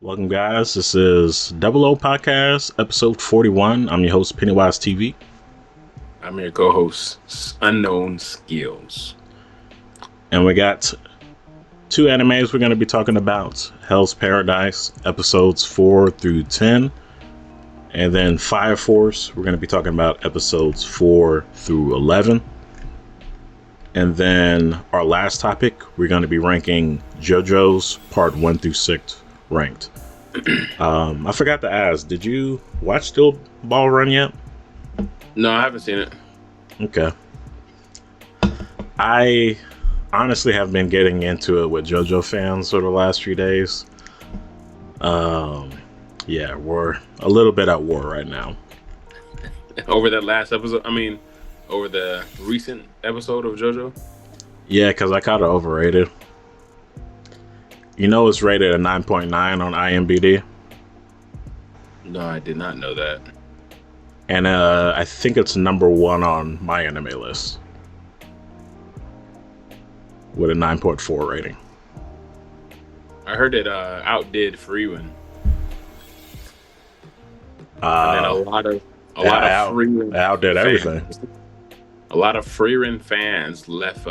Welcome, guys. This is Double O Podcast, episode 41. I'm your host, Pennywise TV. I'm your co-host, Unknown Skillz. And we got two animes we're going to be talking about. Hell's Paradise, episodes 4 through 10. And then Fire Force, we're going to be talking about episodes 4 through 11. And then our last topic, we're going to be ranking JoJo's part 1 through 6 ranked. I forgot to ask, did you watch Steel Ball Run yet? No, I haven't seen it. Okay. I honestly have been getting into it with JoJo fans for the last few days. Yeah, we're a little bit at war right now. Over that last episode, over the recent episode of JoJo? Yeah, because I kind of overrated. You know it's rated a 9.9 on IMDb? No, I did not know that. And I think it's number 1 on my anime list. With a 9.4 rating. I heard it outdid Freewind. And then a lot of Freewind outdid everything. A lot of Freewind fans left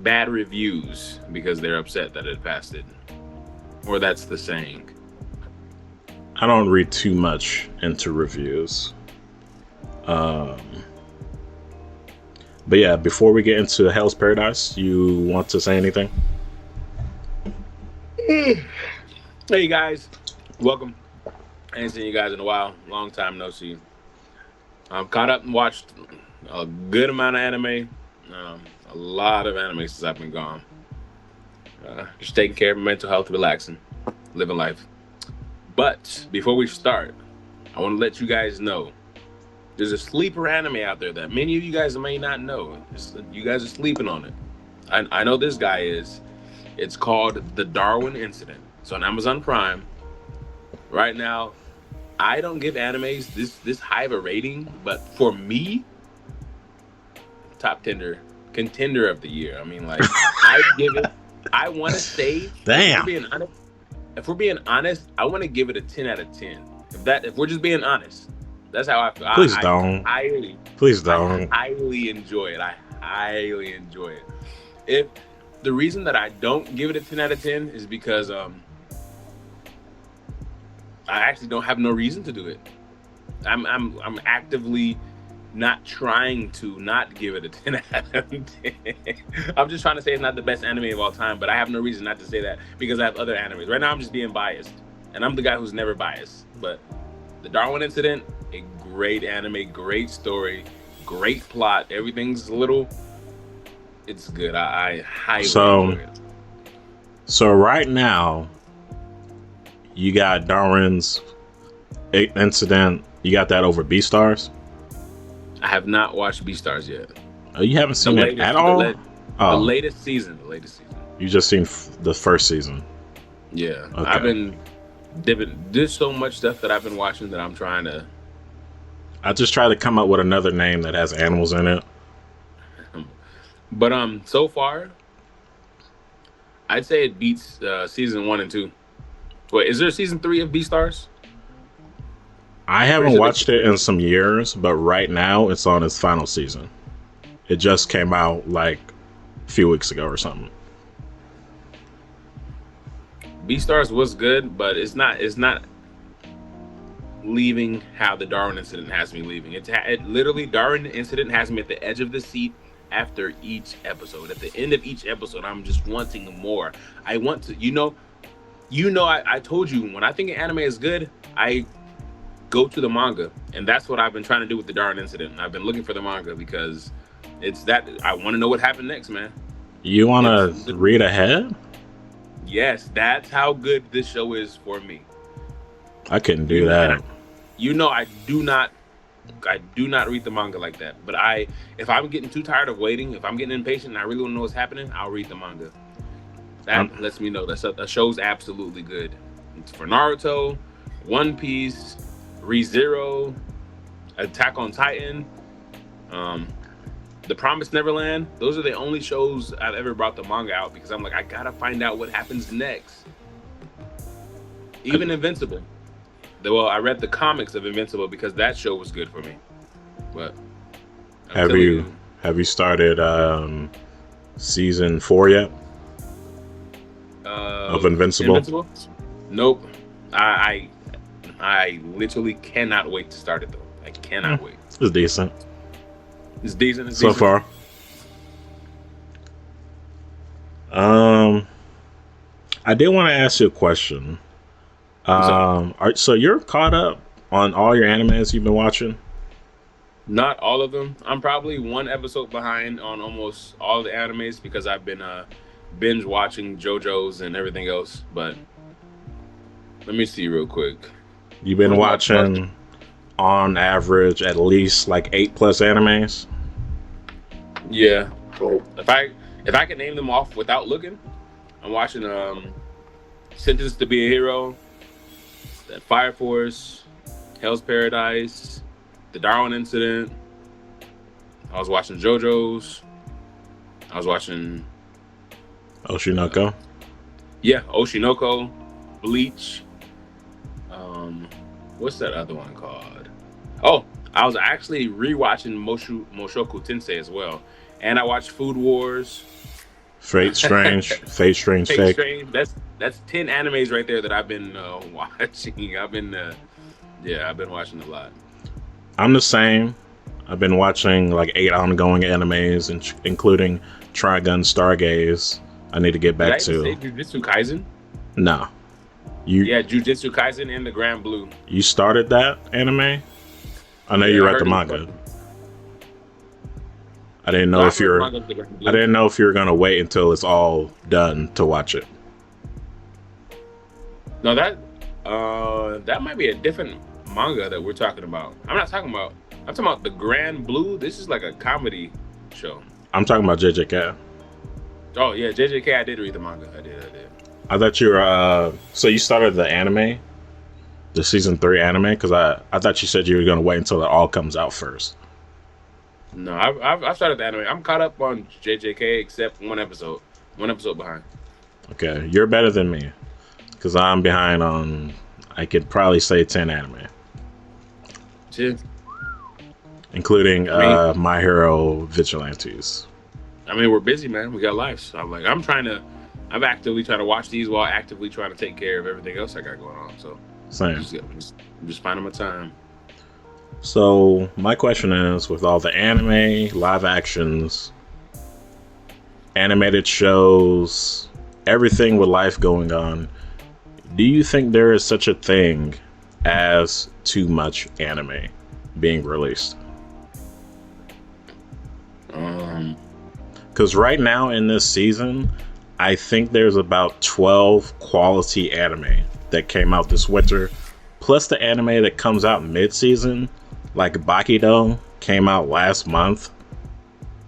bad reviews because they're upset that it passed it. Or that's the saying. I don't read too much into reviews. But yeah, before we get into Hell's Paradise, you want to say anything? Hey guys, welcome. I ain't seen you guys in a while. Long time no see. I'm caught up and watched a good amount of anime. A lot of anime since I've been gone. Just taking care of my mental health, relaxing, living life. But before we start, I want to let you guys know there's a sleeper anime out there that many of you guys may not know. You guys are sleeping on it. I know this guy is. It's called The Darwin Incident. It's on Amazon Prime. Right now, I don't give animes this high of a rating, but for me, top contender of the year. I mean, like, I give it. I want to say, damn. If we're being honest, I want to give it a 10 out of 10. If we're just being honest, that's how I feel. Please don't. Please don't. I highly enjoy it. I highly enjoy it. If the reason that I don't give it a 10 out of 10 is because I actually don't have no reason to do it. I'm actively not trying to not give it a 10 out of 10. I'm just trying to say it's not the best anime of all time, but I have no reason not to say that because I have other animes. Right now I'm just being biased, and I'm the guy who's never biased. But The Darwin Incident, a great anime, great story, great plot. Everything's it's good. I highly enjoy it. So right now, you got Darwin's Incident. You got that over Beastars? I have not watched Beastars yet. Oh, you haven't seen it at all? The latest season. You just seen the first season? Yeah. Okay. I've been there's so much stuff that I've been watching that I'm trying to. I just try to come up with another name that has animals in it. But so far, I'd say it beats season 1 and 2. Wait, is there a season 3 of Beastars? I haven't watched it in some years, but right now it's on its final season. It just came out like a few weeks ago or something. Beastars was good, but it's not leaving how the Darwin Incident has me leaving. It literally, Darwin Incident has me at the edge of the seat after each episode. At the end of each episode, I'm just wanting more. I want to, I told you, when I think an anime is good, I go to the manga, and that's what I've been trying to do with the Darwin Incident. I've been looking for the manga because it's that I want to know what happened next, man. You want to read ahead? Yes, that's how good this show is for me. I couldn't do that. I do not read the manga like that. But if I'm getting too tired of waiting, if I'm getting impatient and I really want to know what's happening, I'll read the manga. That lets me know that show's absolutely good. It's for Naruto, One Piece, ReZero, Attack on Titan, The Promised Neverland. Those are the only shows I've ever brought the manga out because I'm like, I gotta find out what happens next. Even Invincible. Well, I read the comics of Invincible because that show was good for me. But have you started season 4 yet of Invincible? Nope. I literally cannot wait to start it though. I cannot wait. It's decent. It's decent. So far. I did want to ask you a question. So you're caught up on all your animes you've been watching? Not all of them. I'm probably one episode behind on almost all the animes because I've been binge watching JoJo's and everything else. But let me see real quick. You've been watching on average at least like 8+ animes? Yeah. If I can name them off without looking, I'm watching Sentenced to Be a Hero, that Fire Force, Hell's Paradise, the Darwin Incident. I was watching JoJo's. I was watching Oshinoko. Oshinoko, Bleach. What's that other one called? Oh, I was actually rewatching Mushoku Tensei as well, and I watched Food Wars. Fate Strange. Fate Strange. That's 10 animes right there that I've been watching. I've been watching a lot. I'm the same. I've been watching like 8 ongoing animes, including Trigun Stargaze. I need to get back to. Did I say Jujutsu Kaisen? No. Jujutsu Kaisen and the Grand Blue. You started that anime? I know you read the manga. I didn't know if you were gonna wait until it's all done to watch it. No, that might be a different manga that we're talking about. I'm talking about the Grand Blue. This is like a comedy show. I'm talking about JJK. Oh yeah, JJK. I did read the manga. I did. I thought you were. So you started the anime, the season 3 anime, because I thought you said you were gonna wait until it all comes out first. No, I've started the anime. I'm caught up on JJK except one episode behind. Okay, you're better than me, because I'm behind on, I could probably say 10 anime. 10? Including My Hero Vigilantes. I mean, we're busy, man. We got lives. So I'm actively trying to watch these while actively trying to take care of everything else I got going on. So same. I'm just finding my time. So my question is, with all the anime, live actions, animated shows, everything with life going on, do you think there is such a thing as too much anime being released? Because right now in this season, I think there's about 12 quality anime that came out this winter, plus the anime that comes out mid-season, like Bakido came out last month.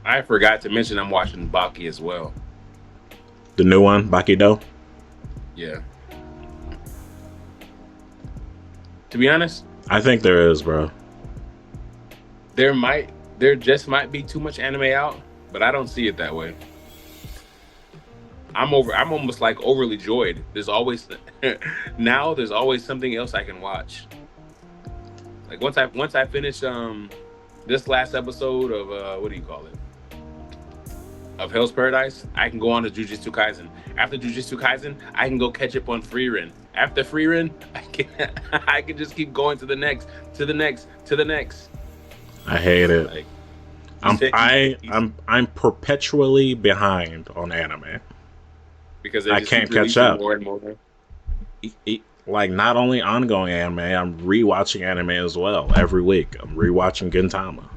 I forgot to mention I'm watching Baki as well. The new one, Bakido? Yeah. To be honest, I think there is, bro. There just might be too much anime out, but I don't see it that way. I'm almost like overly joyed. There's always something else I can watch. Like once I finish this last episode of what do you call it? Of Hell's Paradise, I can go on to Jujutsu Kaisen. After Jujutsu Kaisen, I can go catch up on Frieren. After Frieren, I can just keep going to the next. I hate it. Like, I'm perpetually behind on anime. Because I can't catch up. More and more. Like, not only ongoing anime, I'm rewatching anime as well every week. I'm rewatching Gintama.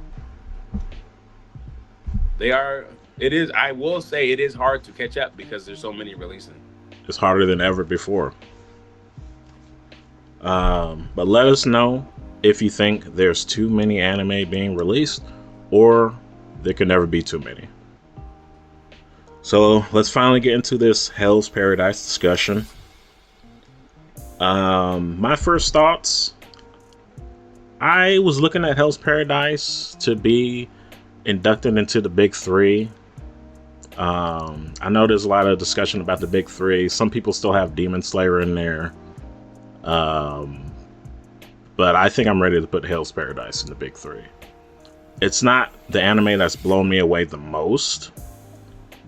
I will say it is hard to catch up because there's so many releasing. It's harder than ever before. But let us know if you think there's too many anime being released, or there can never be too many. So let's finally get into this Hell's Paradise discussion. My first thoughts, I was looking at Hell's Paradise to be inducted into the big 3. I know there's a lot of discussion about the big 3. Some people still have Demon Slayer in there. Um, but I think I'm ready to put Hell's Paradise in the big three. It's not the anime that's blown me away the most,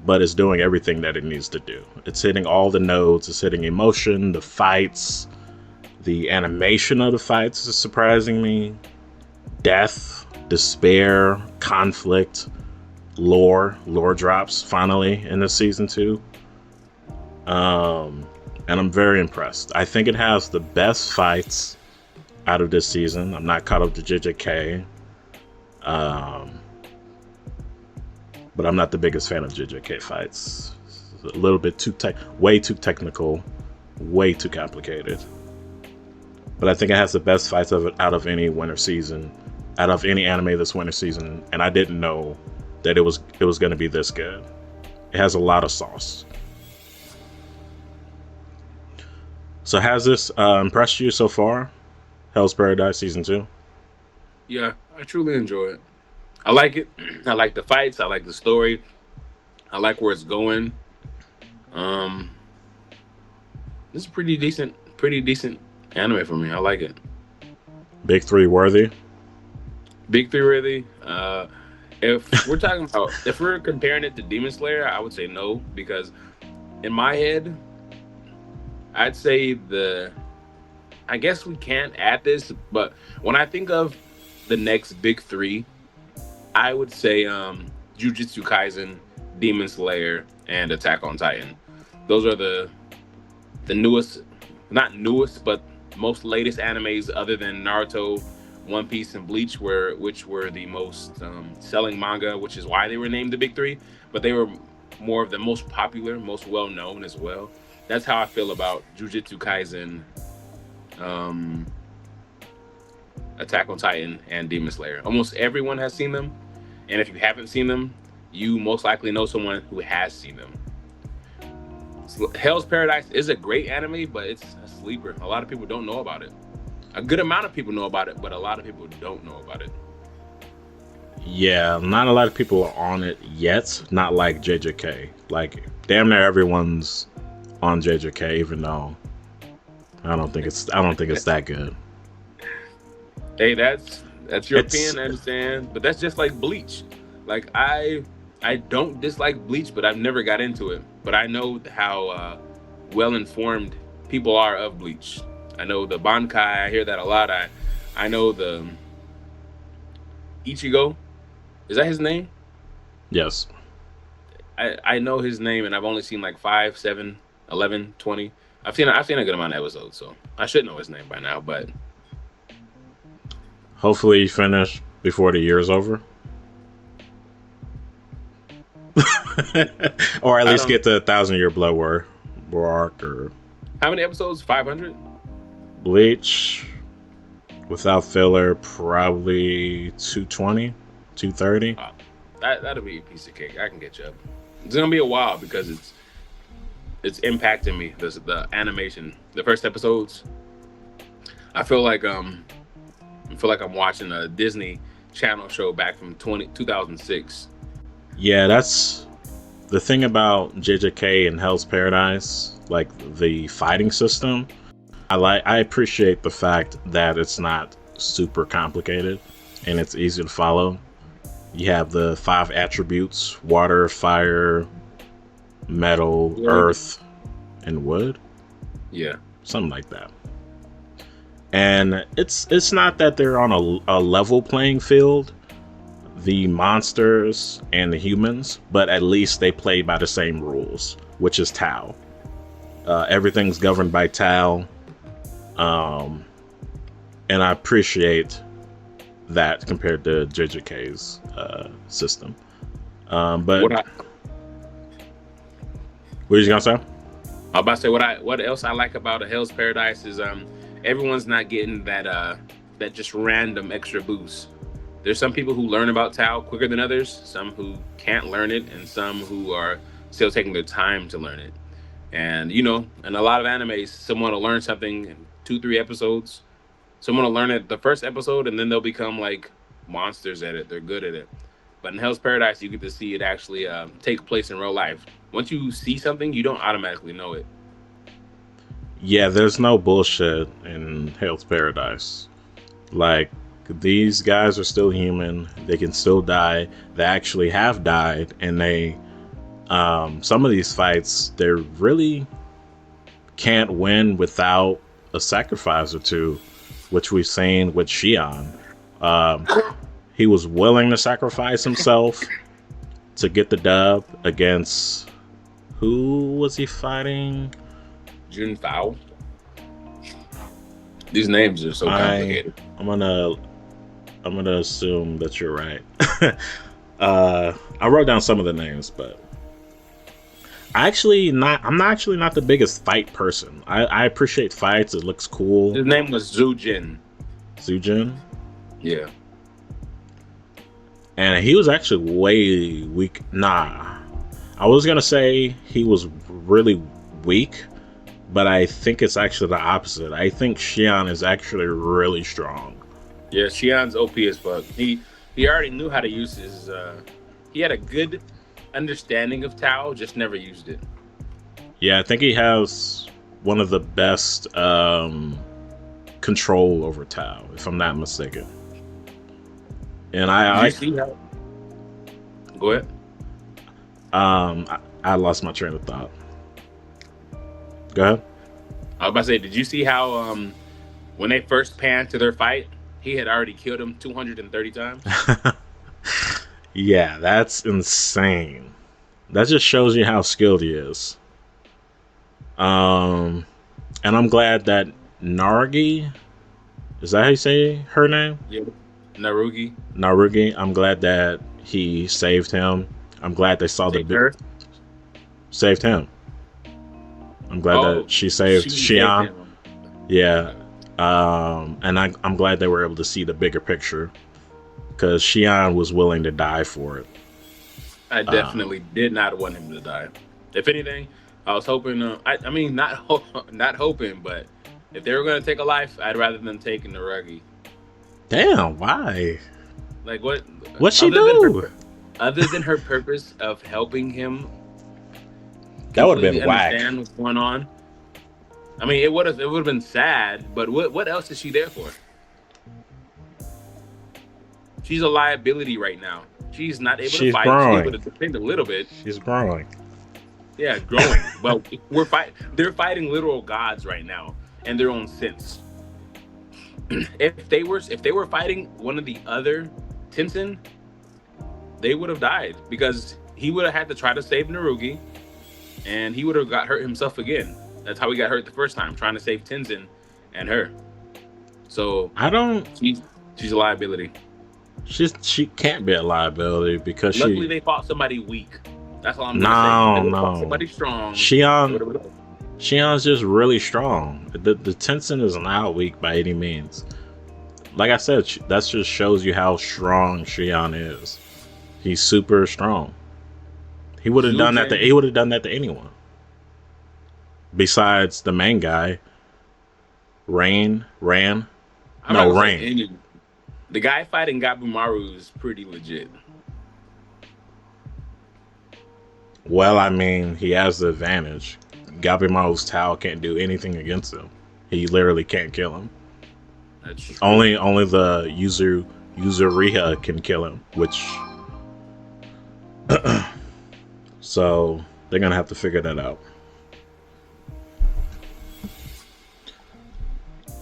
but it's doing everything that it needs to do. It's hitting all the nodes. It's hitting emotion, the fights, the animation of the fights is surprising me. Death, despair, conflict, lore drops finally in this season 2. And I'm very impressed. I think it has the best fights out of this season. I'm not caught up to JJK. But I'm not the biggest fan of JJK fights. It's a little bit way too technical, way too complicated. But I think it has the best fights of it out of any winter season, out of any anime this winter season, and I didn't know that it was going to be this good. It has a lot of sauce. So has this impressed you so far? Hell's Paradise Season 2? Yeah, I truly enjoy it. I like it. I like the fights. I like the story. I like where it's going. This is pretty decent anime for me. I like it. Big three worthy? Big three worthy. If we're talking about, if we're comparing it to Demon Slayer, I would say no, because in my head, I'd say I guess we can't add this, but when I think of the next big three, I would say Jujutsu Kaisen, Demon Slayer, and Attack on Titan. Those are the newest, not newest, but most latest animes other than Naruto, One Piece, and Bleach, which were the most selling manga, which is why they were named the big three. But they were more of the most popular, most well known as well. That's how I feel about Jujutsu Kaisen, Attack on Titan, and Demon Slayer. Almost everyone has seen them, and if you haven't seen them, you most likely know someone who has seen them. So Hell's Paradise is a great anime, but it's a sleeper. A lot of people don't know about it. A good amount of people know about it, but a lot of people don't know about it. Yeah, not a lot of people are on it yet. Not like JJK. Like damn near everyone's on JJK, even though I don't think it's that good. Hey, that's your opinion, I understand, but that's just like Bleach. Like I don't dislike Bleach, but I've never got into it. But I know how well informed people are of Bleach. I know the Bankai. I hear that a lot. I know the Ichigo. Is that his name? Yes. I know his name, and I've only seen like 5, 7, 11, 20. I've seen a good amount of episodes, so I should know his name by now. But hopefully you finish before the year's over. Or at least get the 1,000-year blood war arc. Or how many episodes? 500? Bleach without filler, probably 220, 230. That'll be a piece of cake. I can get you up. It's gonna be a while because it's impacting me. The animation, the first episodes. I feel like I'm watching a Disney Channel show back from 2006. Yeah, that's the thing about JJK and Hell's Paradise, like the fighting system. I appreciate the fact that it's not super complicated and it's easy to follow. You have the 5 attributes: water, fire, metal, earth, and wood. Yeah, something like that. And it's not that they're on a level playing field, the monsters and the humans, but at least they play by the same rules, which is Tao. Everything's governed by Tao. And I appreciate that compared to JJK's system. But what were you gonna say? I was about to say what else I like about a Hell's Paradise is everyone's not getting that just random extra boost. There's some people who learn about Tao quicker than others, some who can't learn it, and some who are still taking their time to learn it. And in a lot of animes, someone will learn something in 2-3 episodes. Someone will learn it the first episode, and then they'll become like monsters at it. They're good at it. But in Hell's Paradise, you get to see it actually take place in real life. Once you see something, you don't automatically know it. Yeah, there's no bullshit in Hell's Paradise. Like, these guys are still human. They can still die. They actually have died, and they some of these fights they really can't win without a sacrifice or two, which we've seen with Xion. Um, he was willing to sacrifice himself to get the dub against, who was he fighting? Jun Fao. These names are so complicated. I'm gonna assume that you're right. I wrote down some of the names, but I'm actually not the biggest fight person. I appreciate fights. It looks cool. His name was Zujin. Zujin? Yeah. And he was actually way weak. Nah. I was gonna say he was really weak, but I think it's actually the opposite. I think Xion is actually really strong. Yeah, Xion's OP as fuck. He already knew how to use his he had a good understanding of Tao, just never used it. Yeah, I think he has one of the best control over Tao, if I'm not mistaken. And I see how... Go ahead. I lost my train of thought. Go ahead. I was about to say, did you see how when they first panned to their fight, he had already killed him 230 times? Yeah, that's insane. That just shows you how skilled he is. And I'm glad that Narugi, is that how you say her name? Yeah. Narugi. I'm glad that he saved him. I'm glad they saw saved him. I'm glad that she saved Xion. Yeah. And I'm glad they were able to see the bigger picture, because Xion was willing to die for it. I definitely did not want him to die. If anything, I was hoping. I mean, not hoping, but if they were going to take a life, I'd rather them taking Narugi. Damn, why? Like what? What'd she do? Other than her purpose of helping him, that would have been whack. Understand what's going on. I mean, it would have been sad, but what else is she there for? She's a liability right now. She's not able to fight. Growing. She's able to defend a little bit. She's growing. Yeah, growing. Well, they're fighting literal gods right now in their own sense. If they were fighting one of the other Tenzin, they would have died, because he would have had to try to save Narugi, and he would have got hurt himself again. That's how he got hurt the first time, trying to save Tenzin and her. So she's a liability. She can't be a liability because luckily they fought somebody weak. That's all I'm gonna say. No. Somebody strong. Xion's just really strong. The Tenzin is not weak by any means. Like I said, that just shows you how strong Xion is. He's super strong. He would have done that to anyone. Besides the main guy, Rain. The guy fighting Benimaru is pretty legit. Well, I mean, he has the advantage. Benimaru's Tao can't do anything against him. He literally can't kill him. That's true. Only the Yuzuriha can kill him, which so they're gonna have to figure that out.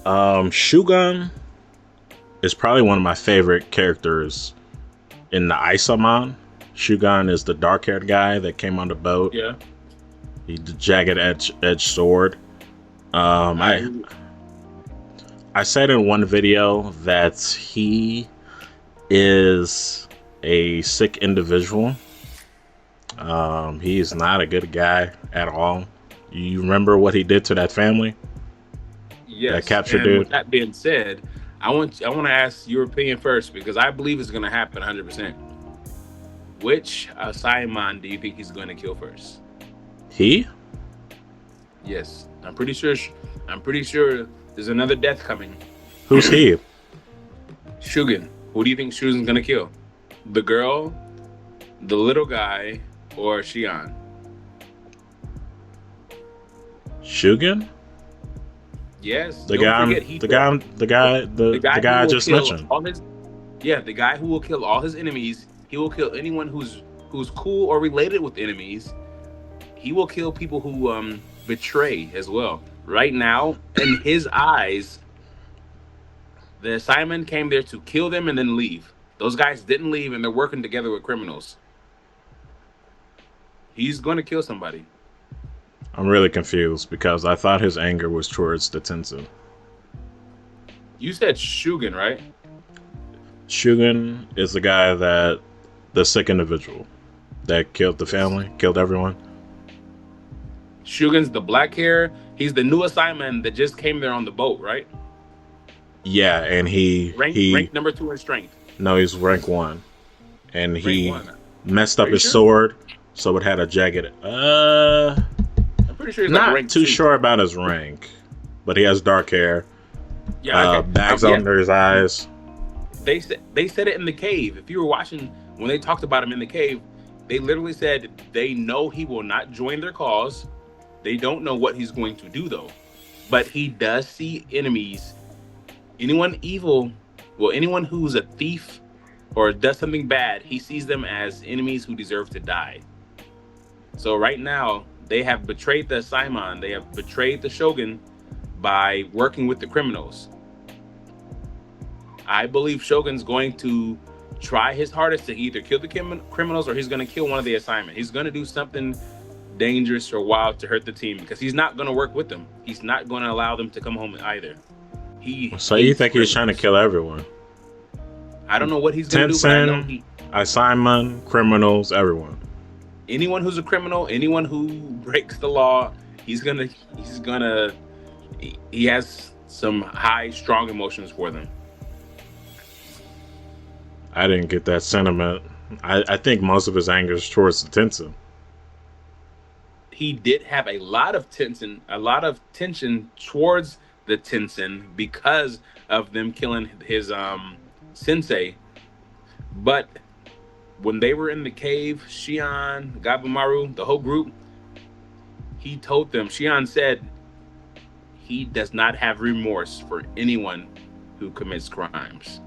Shugun is probably one of my favorite characters in the Isoman. Shugun is the dark-haired guy that came on the boat. Yeah. He the jagged edge sword. I said in one video that he is a sick individual. He is not a good guy at all. You remember what he did to that family? Yes. That captured and dude. With that being said, I want to ask your opinion first, because I believe it's going to happen 100%. Which Saimon do you think he's going to kill first? He? Yes, I'm pretty sure there's another death coming. Who's he? Shugen. Who do you think Shugen's going to kill? The girl, the little guy, or Xion? Shugen? Yes. The Don't guy, forget the the guy who guy I will just kill mentioned. all his the guy who will kill all his enemies. He will kill anyone who's cool or related with enemies. He will kill people who betray as well. Right now, in his eyes, the assignment came there to kill them and then leave. Those guys didn't leave, and they're working together with criminals. He's going to kill somebody. I'm really confused because I thought his anger was towards the Tenzin. You said Shugen, right? Shugen is the guy the sick individual that killed the family, killed everyone. Shugen's the black hair. He's the new assignment that just came there on the boat, right? Yeah, and Rank number 2 in strength. no, he's rank 1, and Rank he 1. messed up Are you his sure? sword, so it had a jagged. I'm pretty sure he's Not like rank too 2. sure about his rank, but he has dark hair. Yeah, okay. Bags under his eyes. They said it in the cave. If you were watching when they talked about him in the cave, they literally said they know he will not join their cause. They don't know what he's going to do though, but he does see enemies. Anyone evil, anyone who's a thief or does something bad, he sees them as enemies who deserve to die. So right now, they have betrayed the Simon. They have betrayed the Shogun by working with the criminals. I believe Shogun's going to try his hardest to either kill the criminals or he's going to kill one of the assignment. He's going to do something dangerous or wild to hurt the team because he's not going to work with them. He's not going to allow them to come home either. So you think he's trying to kill everyone? I don't know what he's going to do, but I know assignment, criminals, everyone. Anyone who's a criminal, anyone who breaks the law, he has some high, strong emotions for them. I didn't get that sentiment. I think most of his anger is towards the Tenzin. He did have a lot of tension towards the Tenzin because of them killing his sensei. But when they were in the cave, Shion, Gabimaru, the whole group, he told them, Shion said he does not have remorse for anyone who commits crimes.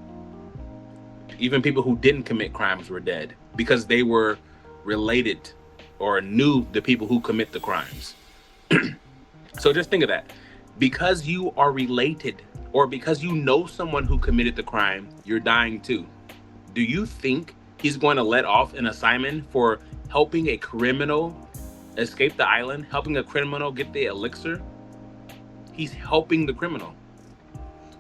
Even people who didn't commit crimes were dead because they were related or knew the people who commit the crimes. So just think of that. Because you are related or because you know someone who committed the crime, you're dying too. Do you think he's going to let off an assignment for helping a criminal escape the island, helping a criminal get the elixir? He's helping the criminal.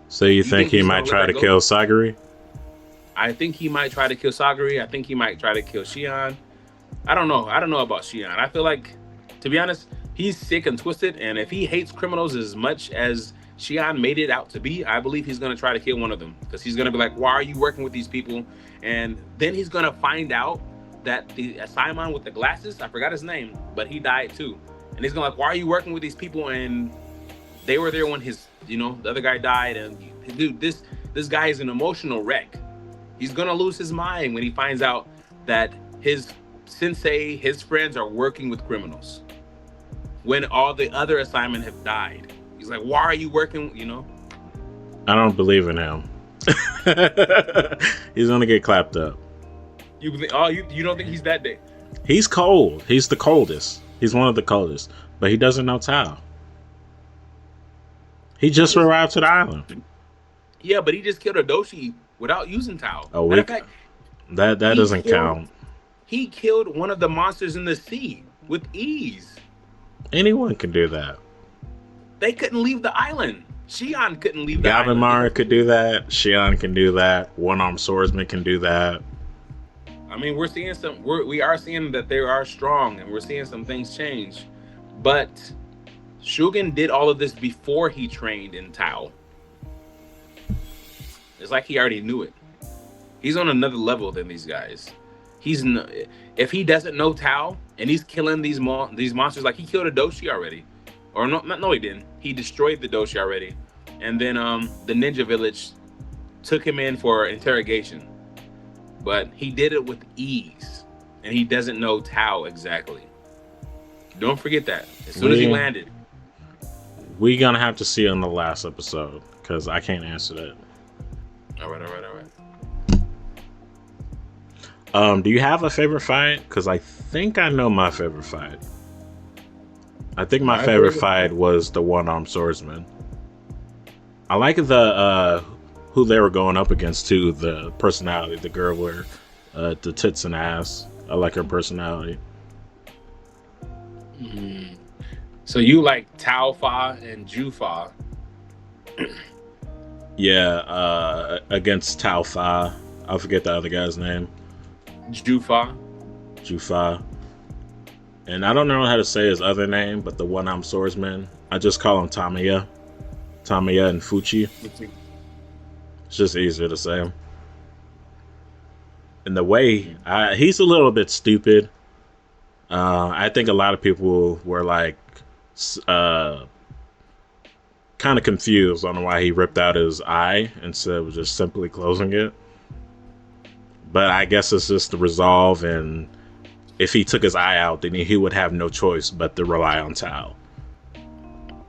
So you think he might try to kill Sagiri? I think he might try to kill Sagiri. I think he might try to kill Shion. I don't know. I don't know about Shion. I feel like, to be honest, he's sick and twisted. And if he hates criminals as much as Shion made it out to be, I believe he's going to try to kill one of them. Because he's going to be like, why are you working with these people? And then he's going to find out that the Simon with the glasses, I forgot his name, but he died too. And he's going to like, why are you working with these people? And they were there when the other guy died. And dude, this guy is an emotional wreck. He's going to lose his mind when he finds out that his sensei, his friends are working with criminals. When all the other assignment have died. He's like, why are you working, I don't believe in him. He's going to get clapped up. You don't think he's that day? He's cold. He's the coldest. He's one of the coldest. But he doesn't know Tao. He just arrived to the island. Yeah, but he just killed a Doshi without using Tao. That doesn't count. He killed one of the monsters in the sea with ease. Anyone can do that. They couldn't leave the island. Shion couldn't leave the island. Gabimaru could do that. Shion can do that. One-armed swordsman can do that. I mean, we are seeing that they are strong, and we're seeing some things change. But Shugen did all of this before he trained in Tao. It's like he already knew it. He's on another level than these guys. If he doesn't know Tao and he's killing these monsters, like he killed a Doshi already, or no, he didn't. He destroyed the Doshi already, and then the ninja village took him in for interrogation, but he did it with ease, and he doesn't know Tao exactly. Don't forget that. As soon as he landed, we gonna have to see on the last episode because I can't answer that. All right. Do you have a favorite fight? Because I think I know my favorite fight. I think my favorite fight was the one-armed swordsman. I like the who they were going up against too. The personality, the girl with the tits and ass. I like her personality. So you like Tao Fa and Ju Fa? Yeah, against Tao Fa. I forget the other guy's name. Ju Fa. And I don't know how to say his other name, but the one-armed swordsman, I just call him Tamiya and Fuchi. It's just easier to say him. And the way he's a little bit stupid. I think a lot of people were like kind of confused on why he ripped out his eye instead of just simply closing it. But I guess it's just the resolve, and if he took his eye out, then he would have no choice but to rely on Tao.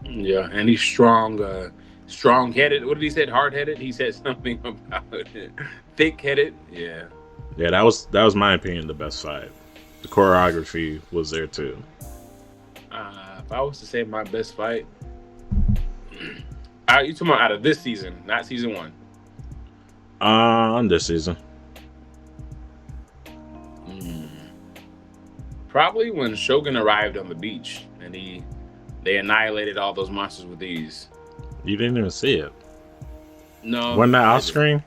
Yeah, and he's strong-headed. What did he say? Hard-headed? He said something about it. Thick-headed. Yeah. Yeah, that was my opinion the best fight. The choreography was there too. If I was to say my best fight, you talking about out of this season, not season 1? On this season. Probably when Shogun arrived on the beach and they annihilated all those monsters with ease. You didn't even see it. No. Wasn't that off screen?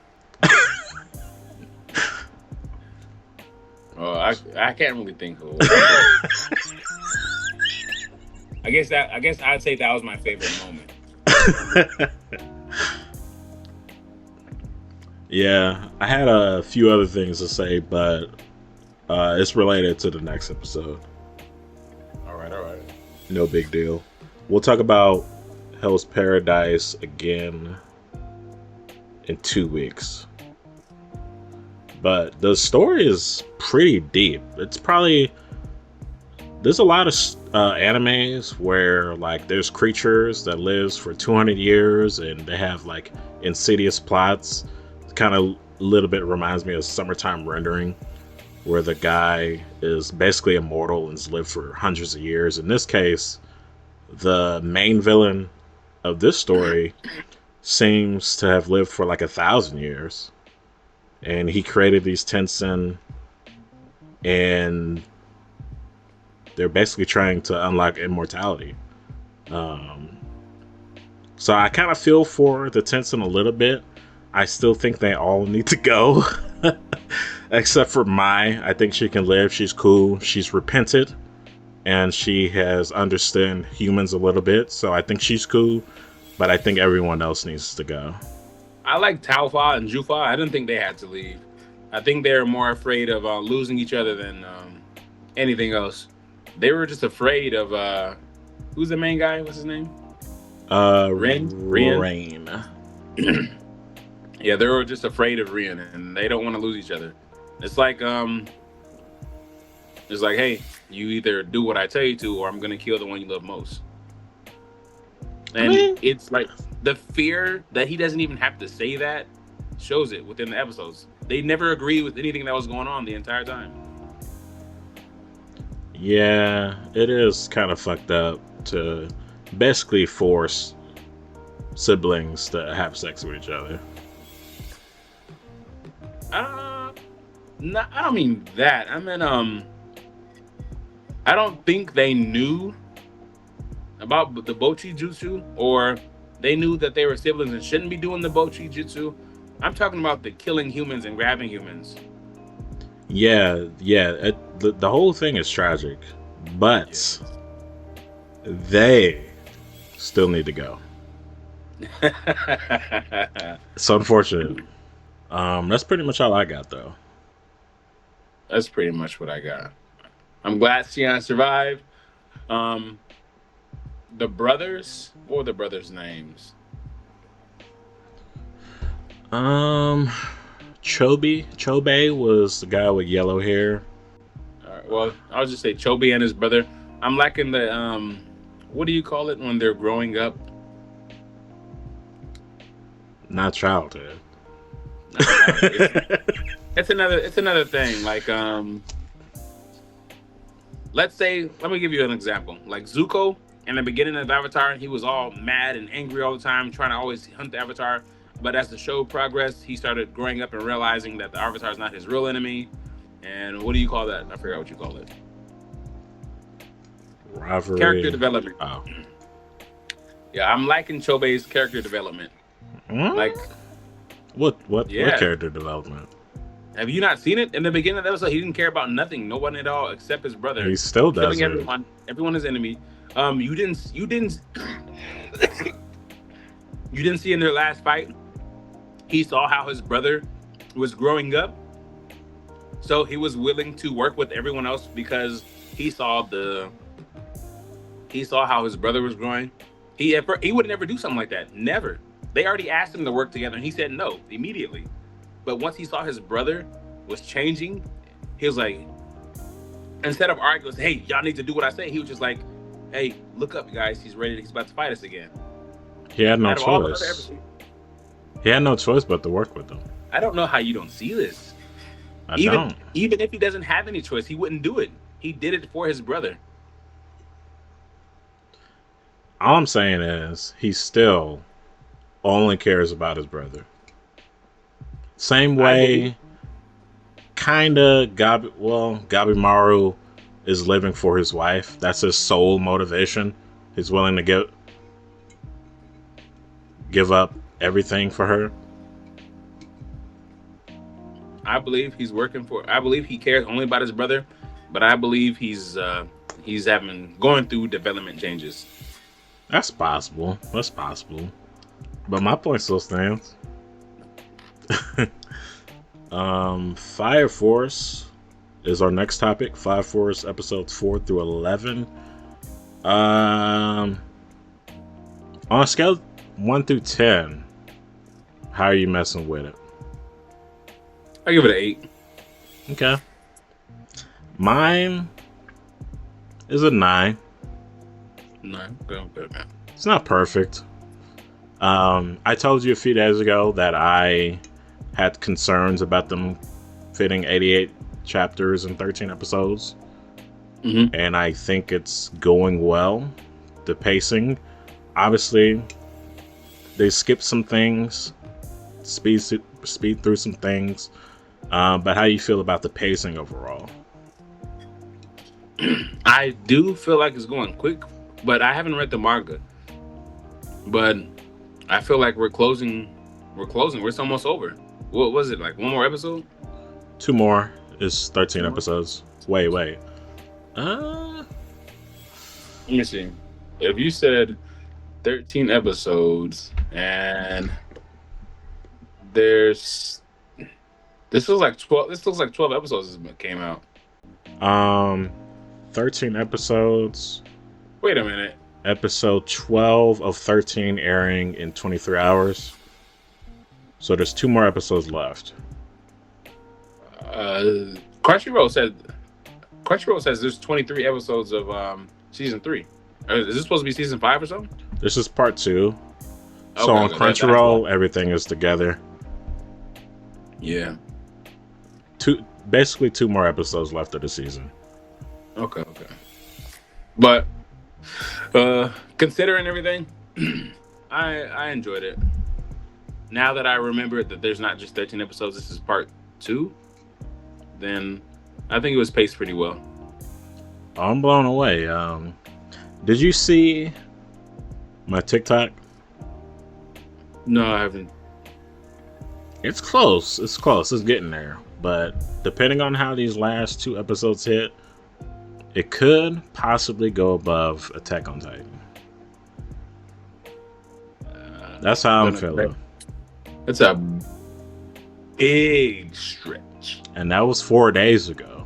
Oh, I can't really think of it. I guess I'd say that was my favorite moment. Yeah, I had a few other things to say, but it's related to the next episode. All right. No big deal. We'll talk about Hell's Paradise again in 2 weeks. But the story is pretty deep. It's probably... There's a lot of animes where like there's creatures that lives for 200 years and they have like insidious plots. It kind of a little bit reminds me of Summertime Rendering, where the guy is basically immortal and has lived for hundreds of years. In this case, the main villain of this story seems to have lived for like 1,000 years. And he created these Tensen, and they're basically trying to unlock immortality. So I kind of feel for the Tensen a little bit. I still think they all need to go. Except for Mai. I think she can live. She's cool. She's repented. And she has understood humans a little bit. So I think she's cool. But I think everyone else needs to go. I like Tao Fa and Ju Fa. I didn't think they had to leave. I think they're more afraid of losing each other than anything else. They were just afraid of who's the main guy? What's his name? Rain. Yeah, they were just afraid of Rian, and they don't want to lose each other. It's like hey, you either do what I tell you to, or I'm gonna kill the one you love most. And it's like the fear that he doesn't even have to say that shows it within the episodes. They never agree with anything that was going on the entire time. Yeah, it is kind of fucked up to basically force siblings to have sex with each other. No, I don't mean that. I mean, I don't think they knew about the Bochi Jutsu, or they knew that they were siblings and shouldn't be doing the Bochi Jutsu. I'm talking about the killing humans and grabbing humans. Yeah. The whole thing is tragic, but they still need to go. It's unfortunate. That's pretty much all I got, though. That's pretty much what I got. I'm glad Sion survived. The brothers, what were the brothers' names? Chobe was the guy with yellow hair. All right, well, I'll just say Chobe and his brother. I'm liking the what do you call it when they're growing up Not childhood. Not childhood. It's another thing. Like let's say, let me give you an example. Like Zuko in the beginning of Avatar, he was all mad and angry all the time, trying to always hunt the Avatar. But as the show progressed, he started growing up and realizing that the Avatar is not his real enemy. And what do you call that? I forgot what you call it. Rivalry. Character development. Oh. Yeah, I'm liking Chobei's character development. Like, what character development? Have you not seen it? In the beginning of the episode, he didn't care about nothing, no one at all, except his brother. He still does. Killing everyone is enemy. You didn't you didn't see in their last fight. He saw how his brother was growing up, so he was willing to work with everyone else because he saw how his brother was growing. He would never do something like that. Never. They already asked him to work together, and he said no immediately. But once he saw his brother was changing, he was like, instead of arguing, hey, y'all need to do what I say, he was just like, hey, look up, guys. He's about to fight us again. He had no choice. He had no choice but to work with them. I don't know how you don't see this. Even if he doesn't have any choice, he wouldn't do it. He did it for his brother. All I'm saying is he still only cares about his brother. Same way, kinda Gabimaru is living for his wife. That's his sole motivation. He's willing to give up everything for her. I believe he cares only about his brother, but I believe he's going through development changes. That's possible. But my point still stands. Fire Force is our next topic. Fire Force episodes 4 through 11. On a scale of 1 through 10, how are you messing with it? I give it an 8. Okay. Mine is a 9. 9. Good, man. It's not perfect. I told you a few days ago that I had concerns about them fitting 88 chapters in 13 episodes. Mm-hmm. And I think it's going well. The pacing, obviously, they skipped some things, speed through some things. But how do you feel about the pacing overall? I do feel like it's going quick, but I haven't read the manga. But I feel like we're closing. We're almost over. What was it, like one more episode? 2 more is 13 episodes. Wait. Let me see. If you said 13 episodes and this looks like 12 episodes came out. 13 episodes. Wait a minute. Episode 12 of 13 airing in 23 hours. So there's 2 more episodes left. Crunchyroll says there's 23 episodes of season 3. Is this supposed to be season 5 or something? This is part 2. So on Crunchyroll, everything is together. Yeah. Basically 2 more episodes left of the season. Okay. But considering everything, I enjoyed it. Now that I remember that there's not just 13 episodes, this is part 2, then I think it was paced pretty well. I'm blown away. Did you see my TikTok? No, I haven't. It's close. It's getting there. But depending on how these last 2 episodes hit, it could possibly go above Attack on Titan. That's how I'm feeling. It's a big stretch. And that was 4 days ago.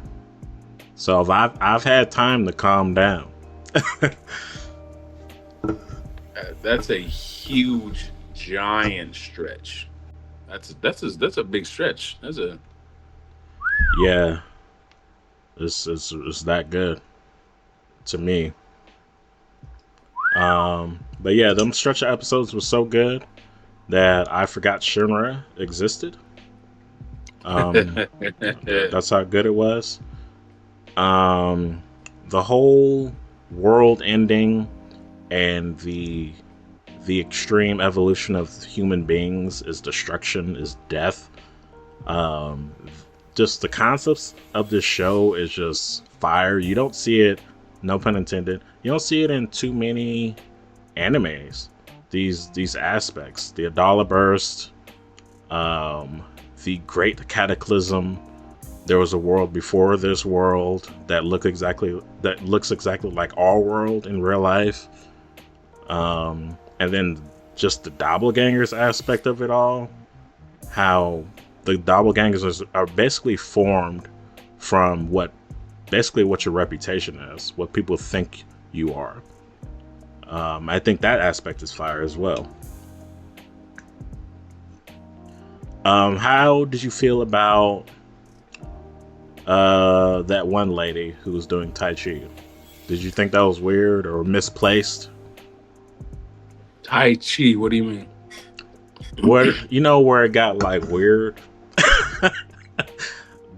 So I've had time to calm down. That's a huge, giant stretch. That's a big stretch. Yeah. It's that good to me. But yeah, them stretch of episodes were so good. that I forgot Shinra existed. That's how good it was. The whole world ending and the extreme evolution of human beings is destruction, is death. Um, just the concepts of this show is just fire. You don't see it, no pun intended. You don't see it in too many animes. These aspects, the Adala burst, the Great Cataclysm. There was a world before this world that looks exactly like our world in real life. And then just the doppelgangers aspect of it all, how the doppelgangers are basically formed from what your reputation is, what people think you are. I think that aspect is fire as well. How did you feel about that one lady who was doing Tai Chi? Did you think that was weird or misplaced? Tai Chi, what do you mean? Where it got like weird?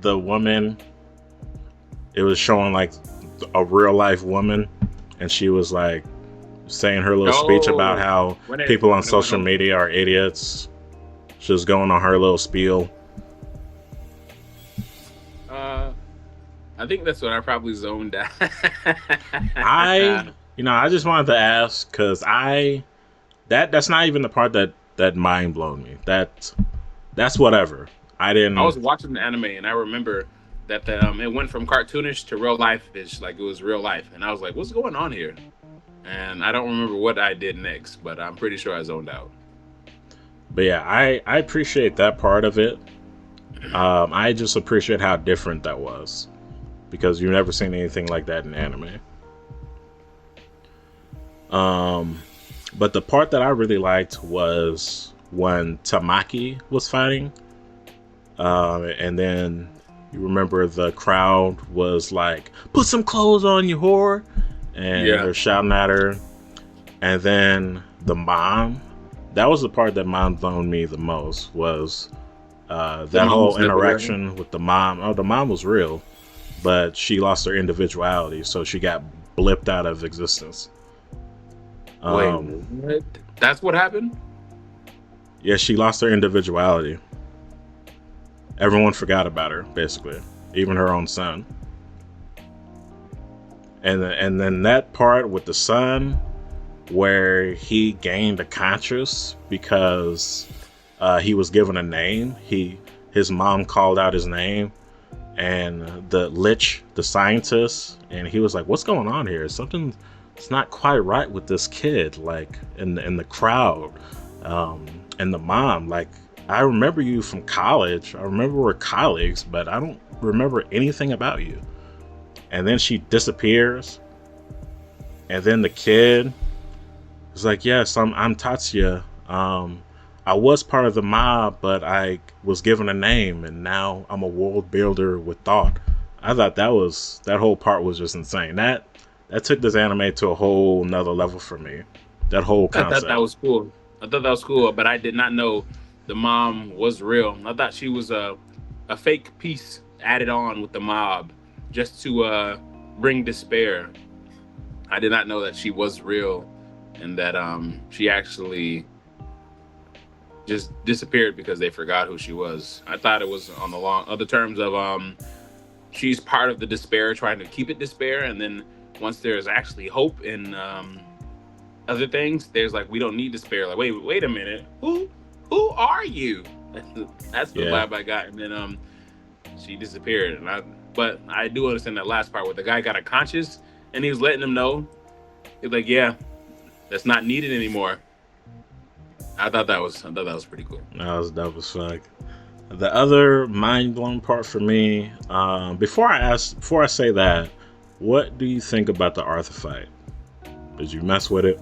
The woman, it was showing like a real life woman, and she was like saying her little speech about how people on social media are idiots. She was going on her little spiel. I think that's what I probably zoned out. I just wanted to ask because that's not even the part that mind blown me. That's whatever. I was watching the anime and I remember that it went from cartoonish to real life-ish, like it was real life, and I was like, "What's going on here?" And I don't remember what I did next, but I'm pretty sure I zoned out. But yeah, I appreciate that part of it. I just appreciate how different that was, because you've never seen anything like that in anime. But the part that I really liked was when Tamaki was fighting, and then you remember the crowd was like, "Put some clothes on, you whore," and they're shouting at her. And then the mom, that was the part that mind blown me the most, was that whole interaction with the mom. Oh, the mom was real, but she lost her individuality, so she got blipped out of existence. Wait, what? That's what happened? Yeah, she lost her individuality. Everyone forgot about her, basically, even her own son. And then that part with the son, where he gained a conscience because he was given a name. His mom called out his name, and the lich, the scientist, and he was like, "What's going on here? Something's not quite right with this kid." Like in the crowd, and the mom, like, "I remember you from college. I remember we're colleagues, but I don't remember anything about you." And then she disappears, and then the kid is like, "Yes, I'm Tatsuya. I was part of the mob, but I was given a name, and now I'm a world builder with thought." I thought that whole part was just insane. That took this anime to a whole nother level for me. That whole concept. I thought that was cool, but I did not know the mom was real. I thought she was a fake piece added on with the mob just to bring despair. I did not know that she was real, and that she actually just disappeared because they forgot who she was. I thought it was on the other terms of she's part of the despair, trying to keep it despair, and then once there's actually hope in other things, there's like, we don't need despair. Like, wait a minute, who are you? That's the vibe I got. And then she disappeared, but I do understand that last part where the guy got a conscience and he was letting them know. He's like, "Yeah, that's not needed anymore." I thought that was pretty cool. That was dope as fuck. The other mind blown part for me, before I say that, what do you think about the Arthur fight? Did you mess with it?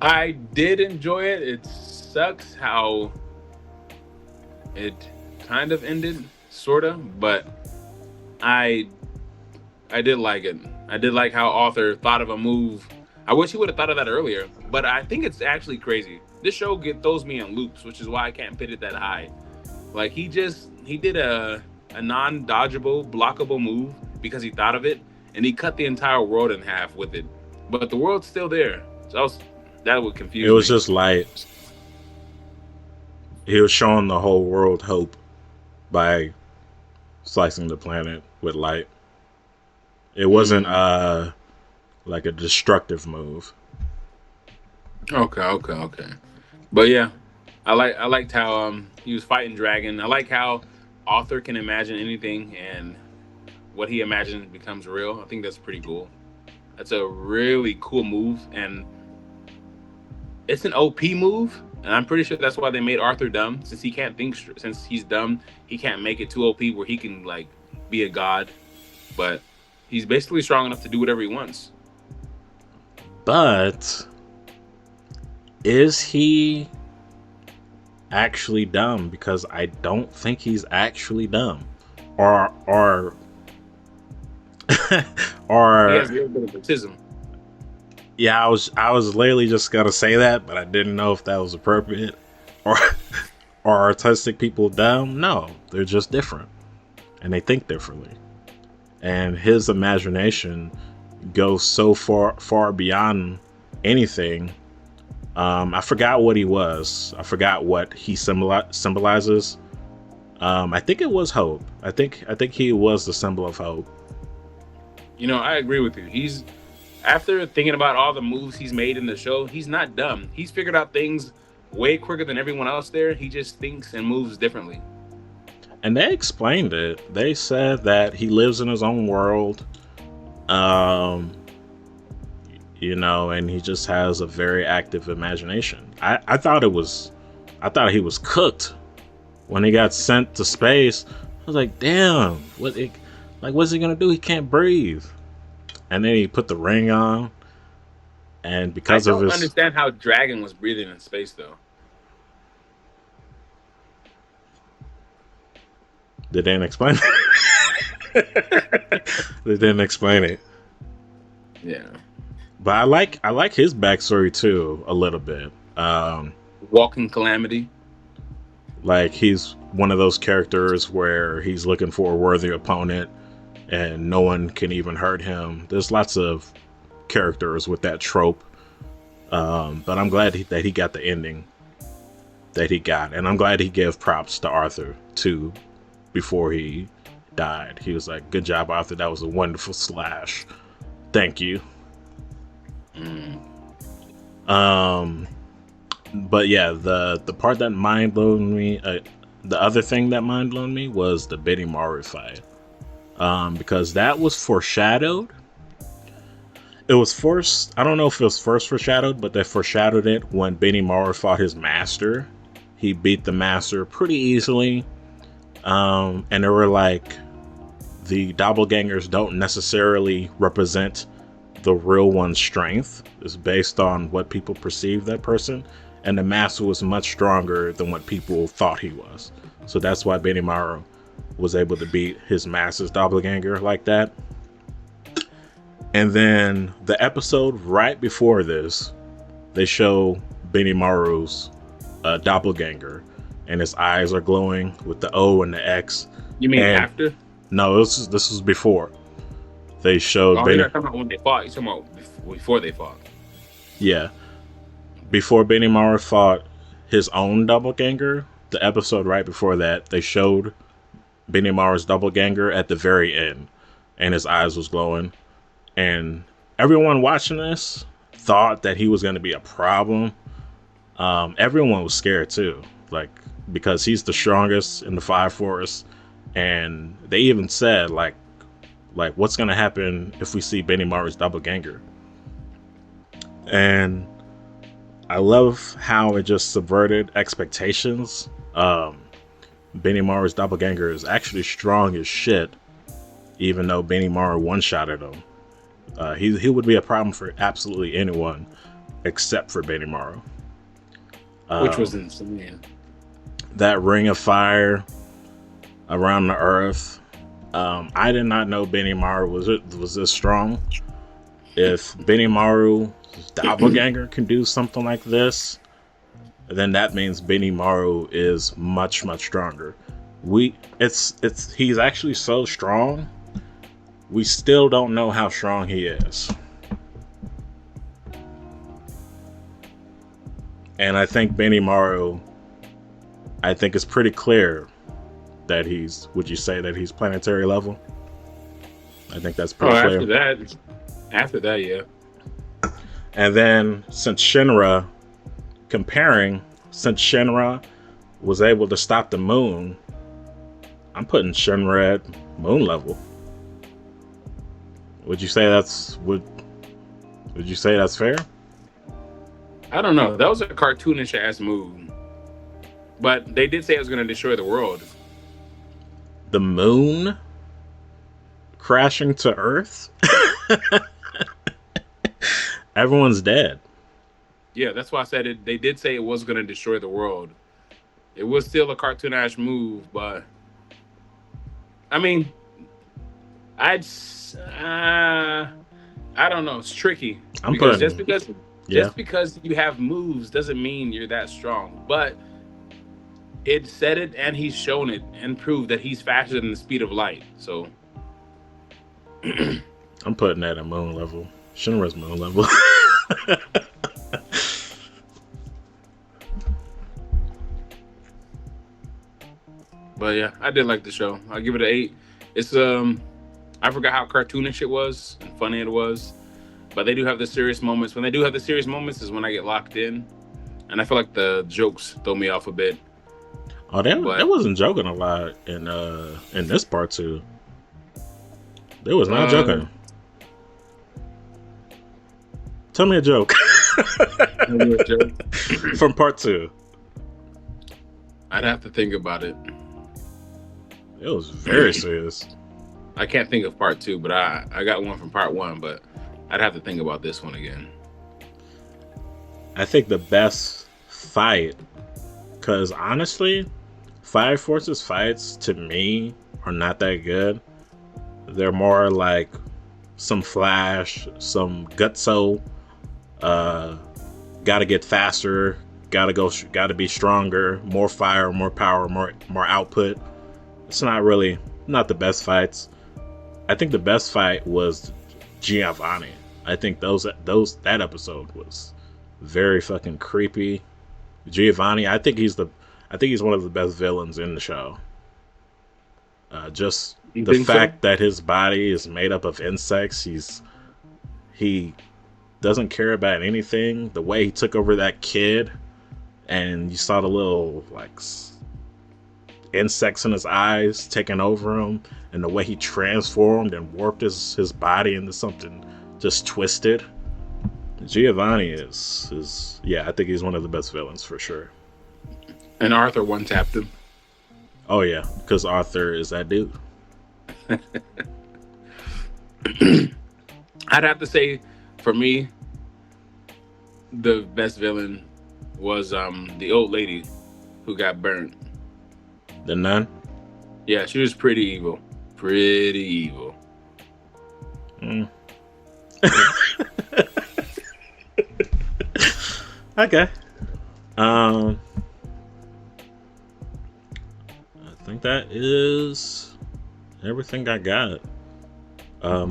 I did enjoy it. It sucks how it kind of ended, sorta, but I did like it. I did like how Arthur thought of a move I wish he would have thought of that earlier, but I think it's actually crazy. This show throws me in loops, which is why I can't put it that high. Like he did a non-dodgeable, blockable move because he thought of it, and he cut the entire world in half with it. But the world's still there, so that would confuse It was me. just light. He was showing the whole world hope by slicing the planet with light. It wasn't like a destructive move. Okay. But yeah, I liked how he was fighting Dragon. I like how author can imagine anything and what he imagines becomes real. I think that's pretty cool. That's a really cool move, and it's an OP move. And I'm pretty sure that's why they made Arthur dumb, since he can't think. Since he's dumb, he can't make it too OP where he can like be a god. But he's basically strong enough to do whatever he wants. But is he actually dumb? Because I don't think he's actually dumb. Or He has a little bit of autism. yeah, I was literally just gonna say that, but I didn't know if that was appropriate. Or are artistic people dumb? No, they're just different, and they think differently. And his imagination goes so far beyond anything. I forgot what he was. I forgot what he symbolizes. I think it was hope. I think he was the symbol of hope. You know, I agree with you. He's after thinking about all the moves he's made in the show, he's not dumb. He's figured out things way quicker than everyone else there. He just thinks and moves differently. And they explained it. They said that he lives in his own world. You know, and he just has a very active imagination. I thought he was cooked when he got sent to space. I was like, damn, what's he gonna do? He can't breathe. And then he put the ring on, and because I of don't his, understand how Dragon was breathing in space though. they didn't explain it. They didn't explain it. Yeah. But I like his backstory too a little bit. Walking calamity. Like he's one of those characters where he's looking for a worthy opponent, and no one can even hurt him. There's lots of characters with that trope, but I'm glad that he got the ending that he got, and I'm glad he gave props to Arthur too before he died. He was like, "Good job, Arthur. That was a wonderful slash. Thank you." But yeah, the part that mind blown me, the other thing that mind blown me was the Benimaru fight, because that was foreshadowed. It was first. I don't know if it was first foreshadowed, but they foreshadowed it when Benimaru fought his master. He beat the master pretty easily, and they were like, the doppelgangers don't necessarily represent the real one's strength. Is based on what people perceive that person, and the master was much stronger than what people thought he was. So that's why Benimaru was able to beat his master's doppelganger like that. And then the episode right before this, they show Benimaru's doppelganger, and his eyes are glowing with the O and the X. You mean after? No, this was before. They showed. You're not talking about when they fought. You're talking about before they fought. Yeah, before Benimaru fought his own doppelganger, the episode right before that, they showed Benimaru's doppelganger at the very end, and his eyes was glowing, and everyone watching this thought that he was going to be a problem. Everyone was scared too, like, because he's the strongest in the Five Force, and they even said like what's going to happen if we see Benimaru's doppelganger. And I love how it just subverted expectations. Benimaru's doppelganger is actually strong as shit, even though Benimaru one-shotted him. He would be a problem for absolutely anyone except for Benimaru. Which was insane. That ring of fire around the earth. I did not know Benimaru was this strong. If Benimaru his doppelganger can do something like this, then that means Benimaru is much, much stronger. He's actually so strong. We still don't know how strong he is. And I think Benimaru, I think it's pretty clear that would you say that he's planetary level? I think that's pretty clear. After that, yeah. And then since Shinra was able to stop the moon, I'm putting Shinra at moon level. Would you say that's fair? I don't know. That was a cartoonish ass move. But they did say it was going to destroy the world. The moon crashing to Earth? Everyone's dead. Yeah, that's why I said it. They did say it was going to destroy the world. It was still a cartoonish move, but I mean, I don't know. It's tricky just because you have moves doesn't mean you're that strong. But it said it, and he's shown it and proved that he's faster than the speed of light. So I'm putting that at moon level. Shinra's moon level. But yeah, I did like the show. I'll give it an 8. It's I forgot how cartoonish it was and funny it was, but they do have the serious moments. When they do have the serious moments is when I get locked in, and I feel like the jokes throw me off a bit. Oh, they wasn't joking a lot in this part too. They was not joking. Tell me a joke. From part 2. I'd have to think about it. It was very serious. I can't think of part 2, but I got one from part 1, but I'd have to think about this one again. I think the best fight, because honestly, Fire Force's fights to me are not that good. They're more like some flash, some gutso, gotta get faster, gotta be stronger, more fire, more power, more output. It's not the best fights. I think the best fight was Giovanni. I think that episode was very fucking creepy. Giovanni, I think he's one of the best villains in the show. Just the fact that his body is made up of insects, he doesn't care about anything. The way he took over that kid, and you saw the little insects in his eyes taking over him, and the way he transformed and warped his body into something just twisted. Giovanni is I think he's one of the best villains for sure. And Arthur one-tapped him. Oh yeah, because Arthur is that dude. I'd have to say, for me, the best villain was the old lady who got burnt. The nun? Yeah, she was pretty evil. Pretty evil. Okay. I think that is everything I got.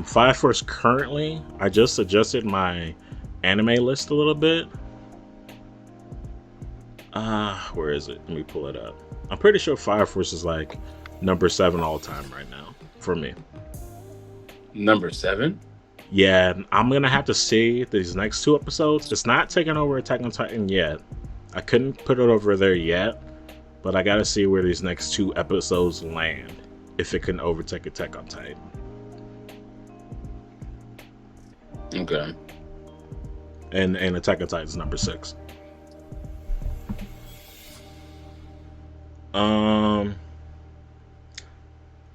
Fire Force currently, I just adjusted my anime list a little bit. Where is it? Let me pull it up. I'm pretty sure Fire Force is like number 7 all time right now for me. Number 7? Yeah, I'm gonna have to see these next 2 episodes. It's not taking over Attack on Titan yet. I couldn't put it over there yet, but I gotta see where these next 2 episodes land, if it can overtake Attack on Titan. Okay. And Attack on Titan is number 6.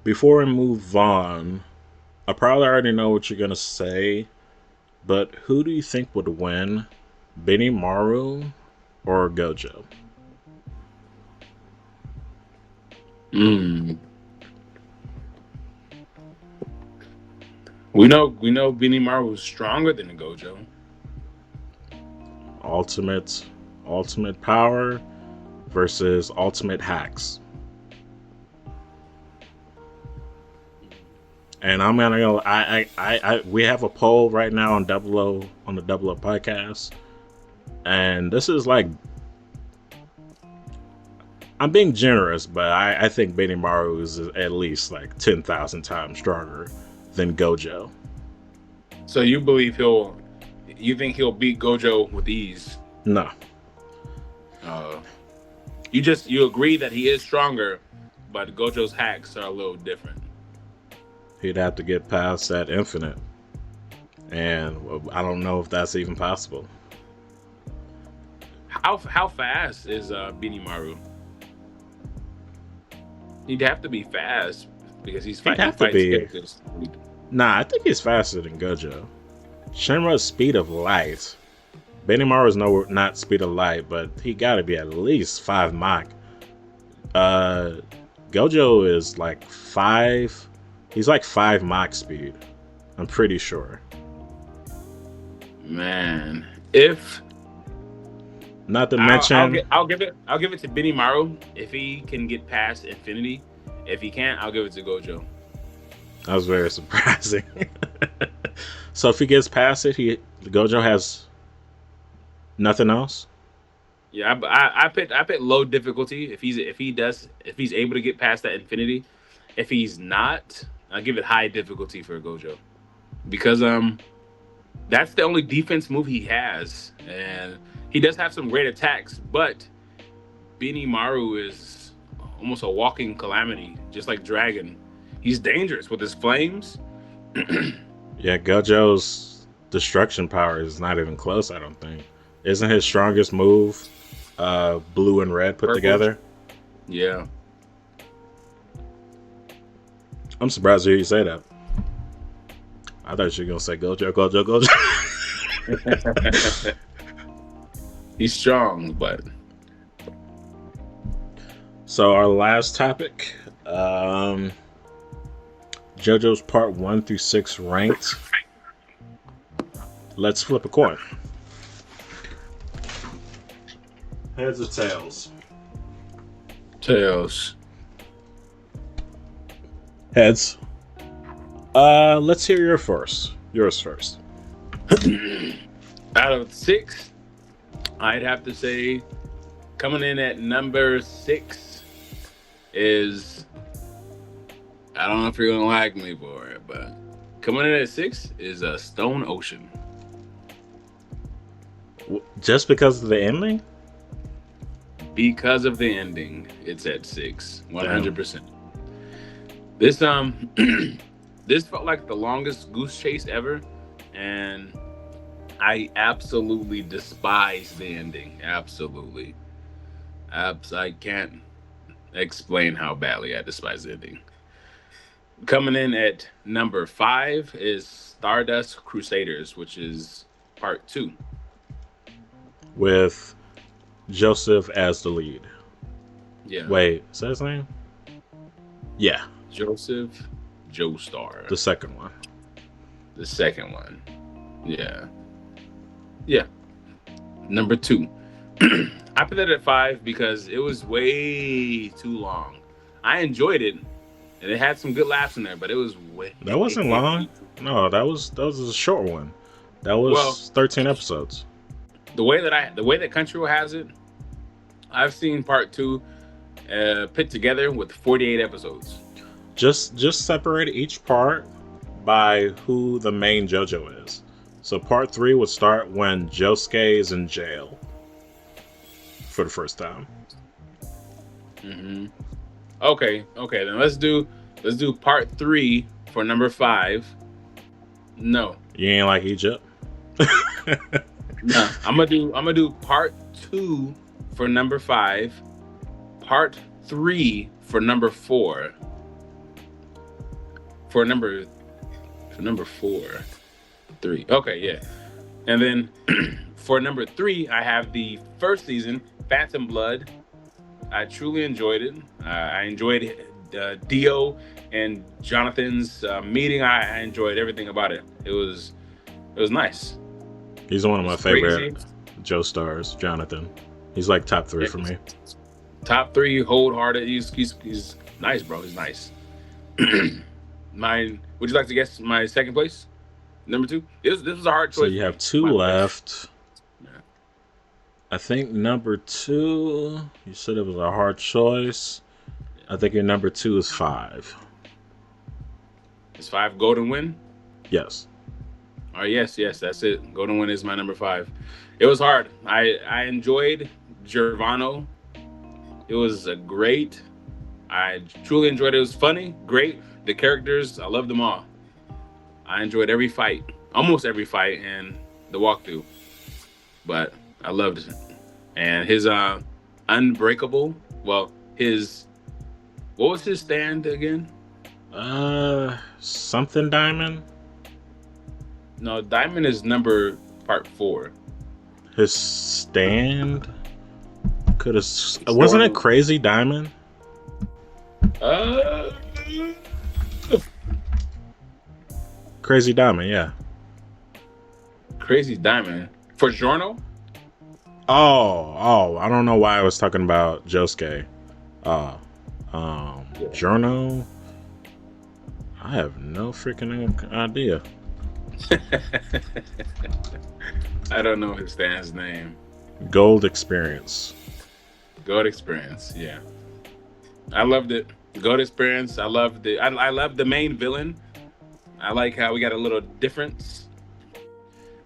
Before we move on, I probably already know what you're gonna say, but who do you think would win, Benimaru or Gojo? We know Benimaru was stronger than the Gojo. ultimate power versus ultimate hacks. And I'm gonna go. We have a poll right now on Double O on the Double O podcast, and this is like, I'm being generous, but I think Benimaru is at least like 10,000 times stronger than Gojo. So you think he'll beat Gojo with ease? No. You agree that he is stronger, but Gojo's hacks are a little different. He'd have to get past that infinite, and I don't know if that's even possible. How fast is Benimaru? He'd have to be fast because he's fighting. He'd have to be. Nah, I think he's faster than Gojo. Shinra's speed of light. Benimaru is not speed of light, but he got to be at least 5 Mach. Gojo is like 5. He's like 5 Mach speed. I'm pretty sure. Man, if not to mention, I'll give it to Benimaru if he can get past infinity. If he can't, I'll give it to Gojo. That was very surprising. So if he gets past it, Gojo has nothing else. Yeah, I picked low difficulty. If he's able to get past that infinity. If he's not, I'll give it high difficulty for Gojo, because that's the only defense move he has, and he does have some great attacks, but Benimaru is almost a walking calamity, just like Dragon. He's dangerous with his flames. Yeah, Gojo's destruction power is not even close, I don't think. Isn't his strongest move blue and red put together? Yeah. I'm surprised to hear you say that. I thought you were going to say Gojo. He's strong, but... So our last topic, JoJo's Part 1 through 6 ranked. Let's flip a coin. Heads or tails? Tails. Heads. Let's hear yours first. Out of 6, I'd have to say coming in at number 6 is, I don't know if you're gonna like me for it, but coming in at 6 is a Stone Ocean. Just because of the ending? Because of the ending, it's at 6, 100%. This this felt like the longest goose chase ever, and I absolutely despise the ending. Absolutely. I can't explain how badly I despise the ending. Coming in at number 5 is Stardust Crusaders, which is part 2. With Joseph as the lead. Yeah. Wait, is that his name? Yeah. Joseph Joestar. The second one. Yeah. Yeah. Number 2. I put that at 5 because it was way too long. I enjoyed it, and it had some good laughs in there, but it was way... That wasn't long. No, that was a short one. That was 13 episodes. The way that Crunchyroll has it, I've seen part 2 put together with 48 episodes. Just separate each part by who the main JoJo is. So part 3 would start when Josuke is in jail for the first time. Mm-hmm. Okay. Then let's do part 3 for number 5. No, you ain't like Egypt. No, I'm gonna do part 2 for number 5, part 3 for number 4. For number 4, 3. Okay, yeah. And then for number 3, I have the first season, Phantom Blood. I truly enjoyed it. I enjoyed Dio and Jonathan's meeting. I enjoyed everything about it. It was nice. He's one of my favorite. Joe stars, Jonathan. He's like top 3 for me. Top 3, wholehearted. He's nice, bro. He's nice. Mine. Would you like to guess my second place? Number 2. This was a hard choice. So you have 2 left. Yeah. I think number 2. You said it was a hard choice. I think your number 2 is 5. Is 5 Golden Wind? Yes. Oh yes, that's it. Golden Wind is my number 5. It was hard. I enjoyed Gervano. It was great. I truly enjoyed it. It was funny, great. The characters, I loved them all. I enjoyed every fight, almost every fight, and the walkthrough. But I loved it. And his Unbreakable. Well, what was his stand again? Something Diamond. No, Diamond is part 4. His stand could have. Wasn't it Crazy Diamond? Crazy Diamond, yeah. Crazy Diamond for Giorno. Oh, I don't know why I was talking about Josuke. Giorno. I have no freaking idea. I don't know his stand's name. Gold Experience. Gold Experience, yeah. I loved it. Gold Experience. I loved it. I loved the main villain. I like how we got a little difference.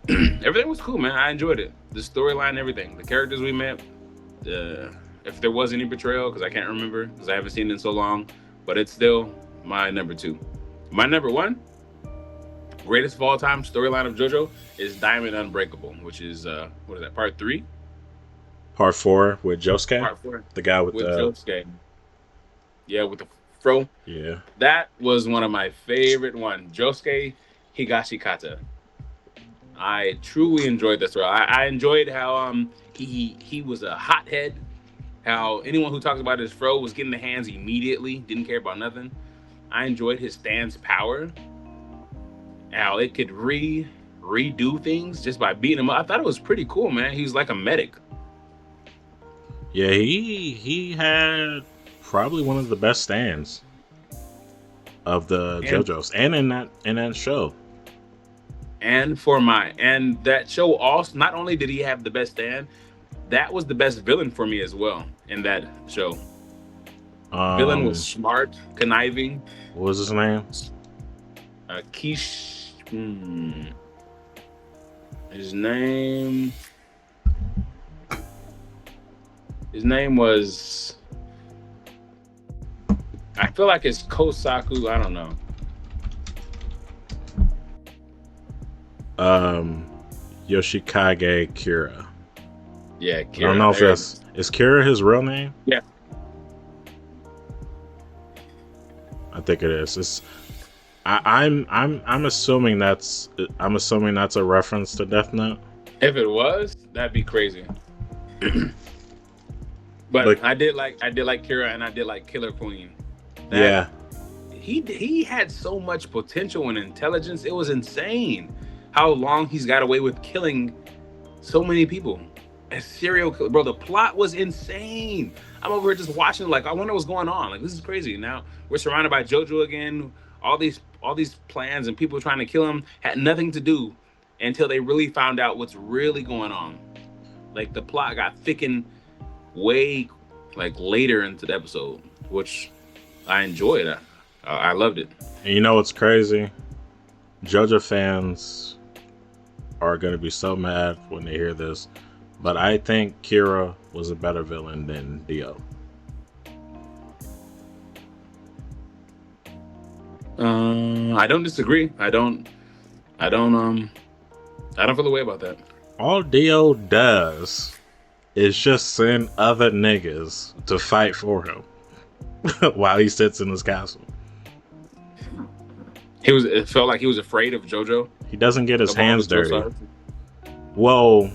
Everything was cool, man. I enjoyed it. The storyline, everything. The characters we met. If there was any betrayal, because I can't remember, because I haven't seen it in so long. But it's still my number 2. My number 1, greatest of all time storyline of JoJo, is Diamond Unbreakable, which is, what is that, part 3? Part 4 with Josuke? Part 4. The guy with the... Josuke. Yeah, with the fro. Yeah. That was one of my favorite ones. Josuke Higashikata. I truly enjoyed that story. I enjoyed how he was a hothead. How anyone who talks about his fro was getting the hands immediately. Didn't care about nothing. I enjoyed his stand's power. How it could redo things just by beating him up. I thought it was pretty cool, man. He was like a medic. Yeah, he had probably one of the best stands of the JoJo's, and in that show. And that show also, not only did he have the best stand, that was the best villain for me as well in that show. Villain was smart, conniving. What was his name? His name was, I feel like it's Kosaku. I don't know. Yoshikage Kira. Yeah, Kira. I don't know if is Kira his real name? Yeah. I think it is. I'm assuming that's a reference to Death Note. If it was, that'd be crazy. But I did like Kira, and I did like Killer Queen. Yeah. He had so much potential and intelligence. It was insane how long he's got away with killing so many people. A serial killer, bro. The plot was insane. I'm over here just watching, like, I wonder what's going on. Like, this is crazy. Now we're surrounded by JoJo again. All these plans and people trying to kill him had nothing to do until they really found out what's really going on. Like, the plot got thickened way later into the episode, which I enjoyed. I loved it. And you know what's crazy? JoJo fans are going to be so mad when they hear this, but I think Kira was a better villain than Dio. I don't disagree. I don't feel the way about that. All Dio does is just send other niggas to fight for him while he sits in his castle. It felt like he was afraid of JoJo. He doesn't get his hands dirty. Well,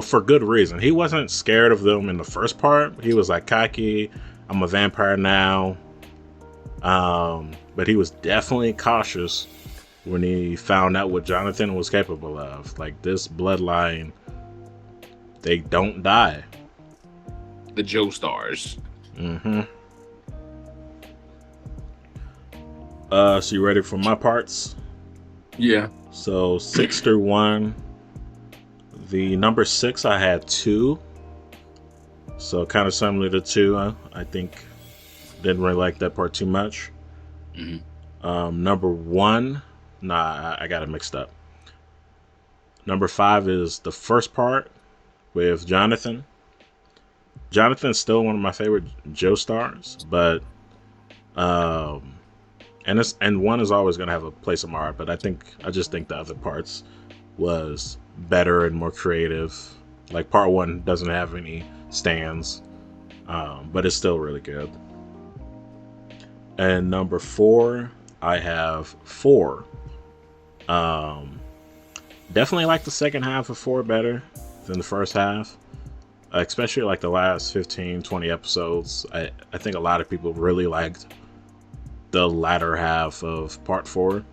for good reason. He wasn't scared of them in the first part. He was like, cocky, I'm a vampire now. But he was definitely cautious when he found out what Jonathan was capable of. Like, this bloodline They don't die. The Joe stars. Mm-hmm. So you ready for my parts? Yeah. So 6 through 1. The number 6, I had 2. So kind of similar to 2. I think didn't really like that part too much. Mm-hmm. Number 1, I got it mixed up. Number 5 is the first part with Jonathan. Jonathan's still one of my favorite Joe stars, but and 1 is always gonna have a place in my heart. But I just think the other parts was better and more creative. Like part 1 doesn't have any stands, but it's still really good. And number 4, I have 4. Definitely like the second half of 4 better than the first half, especially like the last 15, 20 episodes. I think a lot of people really liked the latter half of part 4.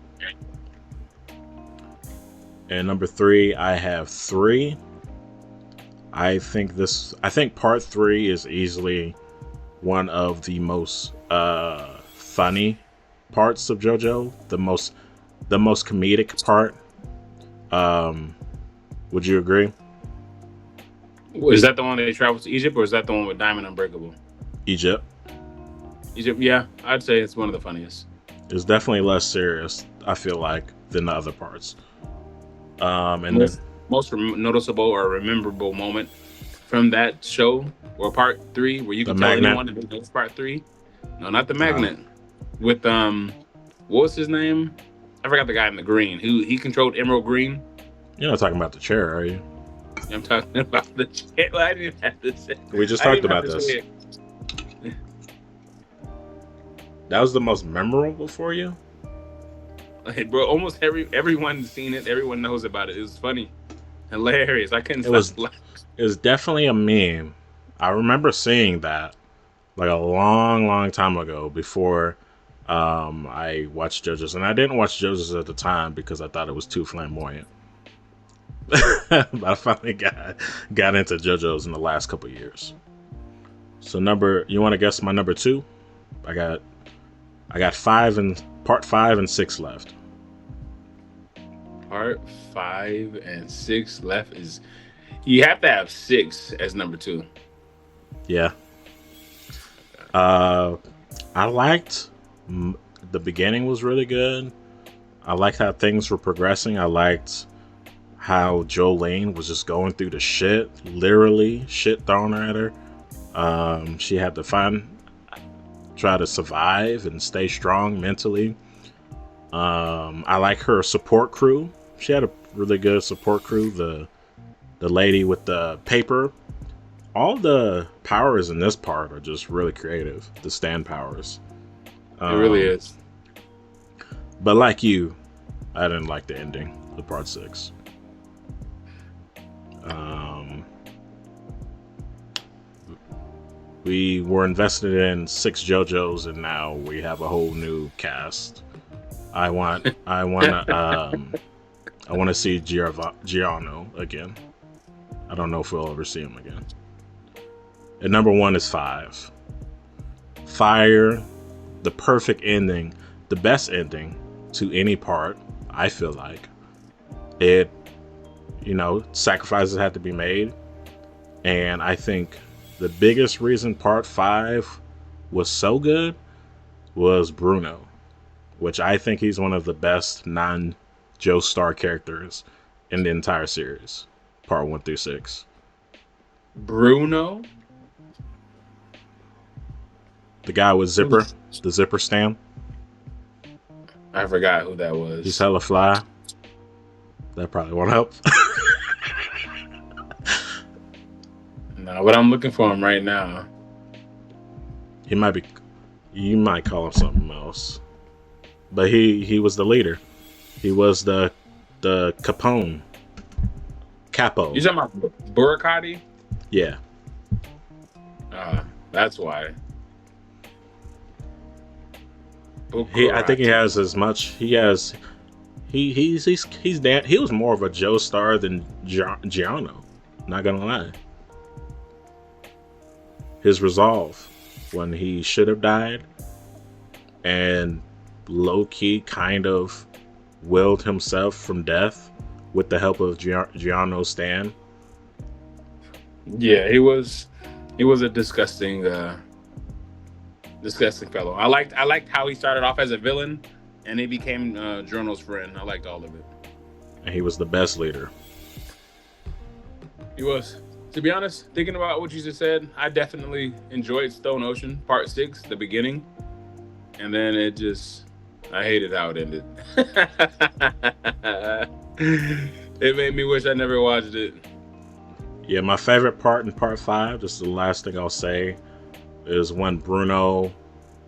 And number 3, I have 3. I think part 3 is easily one of the most funny parts of JoJo, the most comedic part. Would you agree? Is that the one that travels to Egypt, or is that the one with Diamond Unbreakable? Egypt, yeah, I'd say it's one of the funniest. It's definitely less serious, I feel like, than the other parts. And most noticeable or memorable moment from that show, or part 3, where you can tell anyone that it's part 3. No, not the magnet. With what was his name? I forgot the guy in the green. He controlled Emerald Green. You're not talking about the chair, are you? I'm talking about the chair. Well, I didn't have to say. We just talked about this. That was the most memorable for you? Like, bro, almost everyone's seen it. Everyone knows about it. It was funny, hilarious. I couldn't stop laughing. It was definitely a meme. I remember seeing that like a long time ago before I watched JoJo's, and I didn't watch JoJo's at the time because I thought it was too flamboyant. But I finally got into JoJo's in the last couple years. So you want to guess my number 2? I got part 5 and 6 left. Part 5 and 6 left is, you have to have 6 as number 2. Yeah. I liked the beginning was really good. I liked how things were progressing. I liked how Jolene was just going through the shit, literally shit thrown at her. She had to try to survive and stay strong mentally. I like her support crew. She had a really good support crew. The lady with the paper. All the powers in this part are just really creative. The stand powers. It really is. But like you, I didn't like the ending of part 6. We were invested in 6 JoJos, and now we have a whole new cast. I want to see Giorno again. I don't know if we'll ever see him again. And number 1 is 5. Fire, the perfect ending, the best ending to any part. I feel like it. Sacrifices had to be made, and I think the biggest reason part 5 was so good was Bruno, which I think he's one of the best non-Joe Star characters in the entire series, part 1 through 6. Bruno? The guy with the zipper stand. I forgot who that was. He's hella fly. That probably won't help. No, but I'm looking for him right now. You might call him something else. But he was the leader. He was the Capo. You talking about Burkhardt? Yeah. That's why. I think he has as much. He has. He was more of a Joe Star than Giorno. Not gonna lie. His resolve when he should have died and low-key kind of willed himself from death with the help of Gianno Stan. Yeah, he was a disgusting fellow. I liked how he started off as a villain and he became Giorno's friend. I liked all of it. And he was the best leader. He was. To be honest, thinking about what you just said, I definitely enjoyed Stone Ocean Part 6, the beginning. And then I hated how it ended. It made me wish I never watched it. Yeah, my favorite part in Part 5, just the last thing I'll say, is when Bruno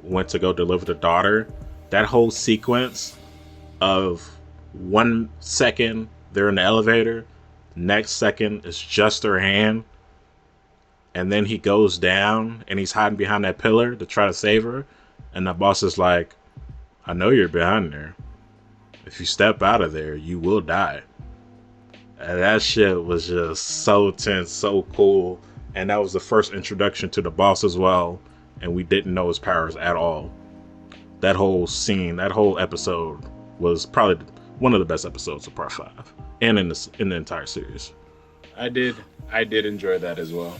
went to go deliver the daughter. That whole sequence of 1 second they're in the elevator, next second it's just her hand, and then he goes down and he's hiding behind that pillar to try to save her, and the boss is like, I know you're behind there. If you step out of there, you will die. And that shit was just so tense, so cool. And that was the first introduction to the boss as well. And we didn't know his powers at all. That whole scene, that whole episode was probably one of the best episodes of Part 5. And in the entire series. I did enjoy that as well.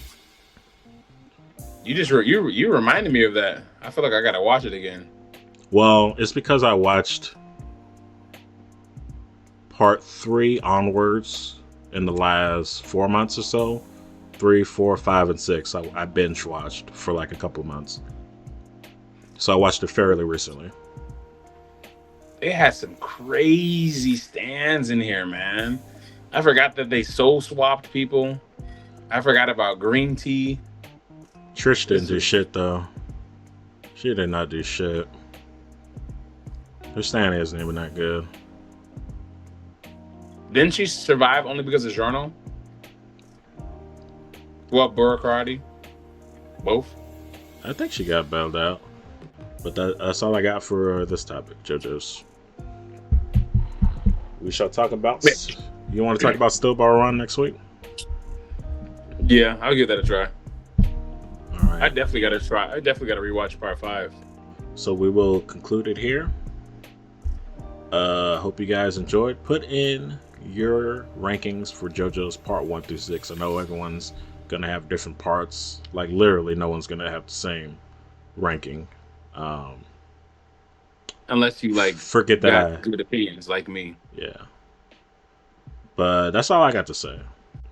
You reminded me of that. I feel like I gotta watch it again. Well, it's because I watched Part 3 onwards in the last 4 months or so. 3, 4, 5, and 6. I binge watched for like a couple months. So I watched it fairly recently. They had some crazy stands in here, man. I forgot that they soul swapped people. I forgot about green tea. Trish didn't do shit though. She did not do shit. Her stand isn't even that good. Didn't she survive only because of Giorno? What, bureaucracy? Both? I think she got bailed out. But that's all I got for this topic, JoJo's. We shall talk about... You want to talk about Still Bar Run next week? Yeah, I'll give that a try. All right. I definitely got to try. I definitely got to rewatch Part 5. So we will conclude it here. Hope you guys enjoyed. Put in your rankings for JoJo's Part 1 through 6. I know everyone's going to have different parts. Like, literally, no one's going to have the same ranking. Unless you, like, forget that got good opinions, like me. Yeah. But that's all I got to say.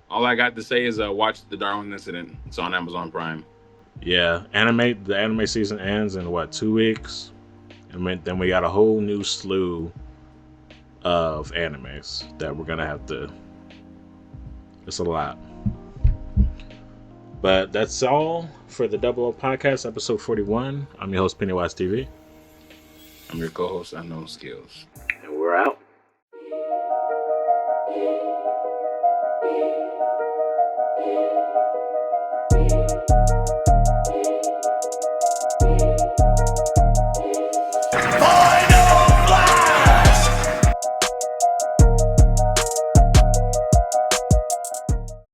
All I got to say is watch The Darwin Incident. It's on Amazon Prime. Yeah. The anime season ends in, 2 weeks? And then we got a whole new slew of animes that we're going to have to... It's a lot. But that's all for the Double O Podcast, episode 41. I'm your host, Pennywise TV. I'm your co-host, Unknown Skillz. And we're out.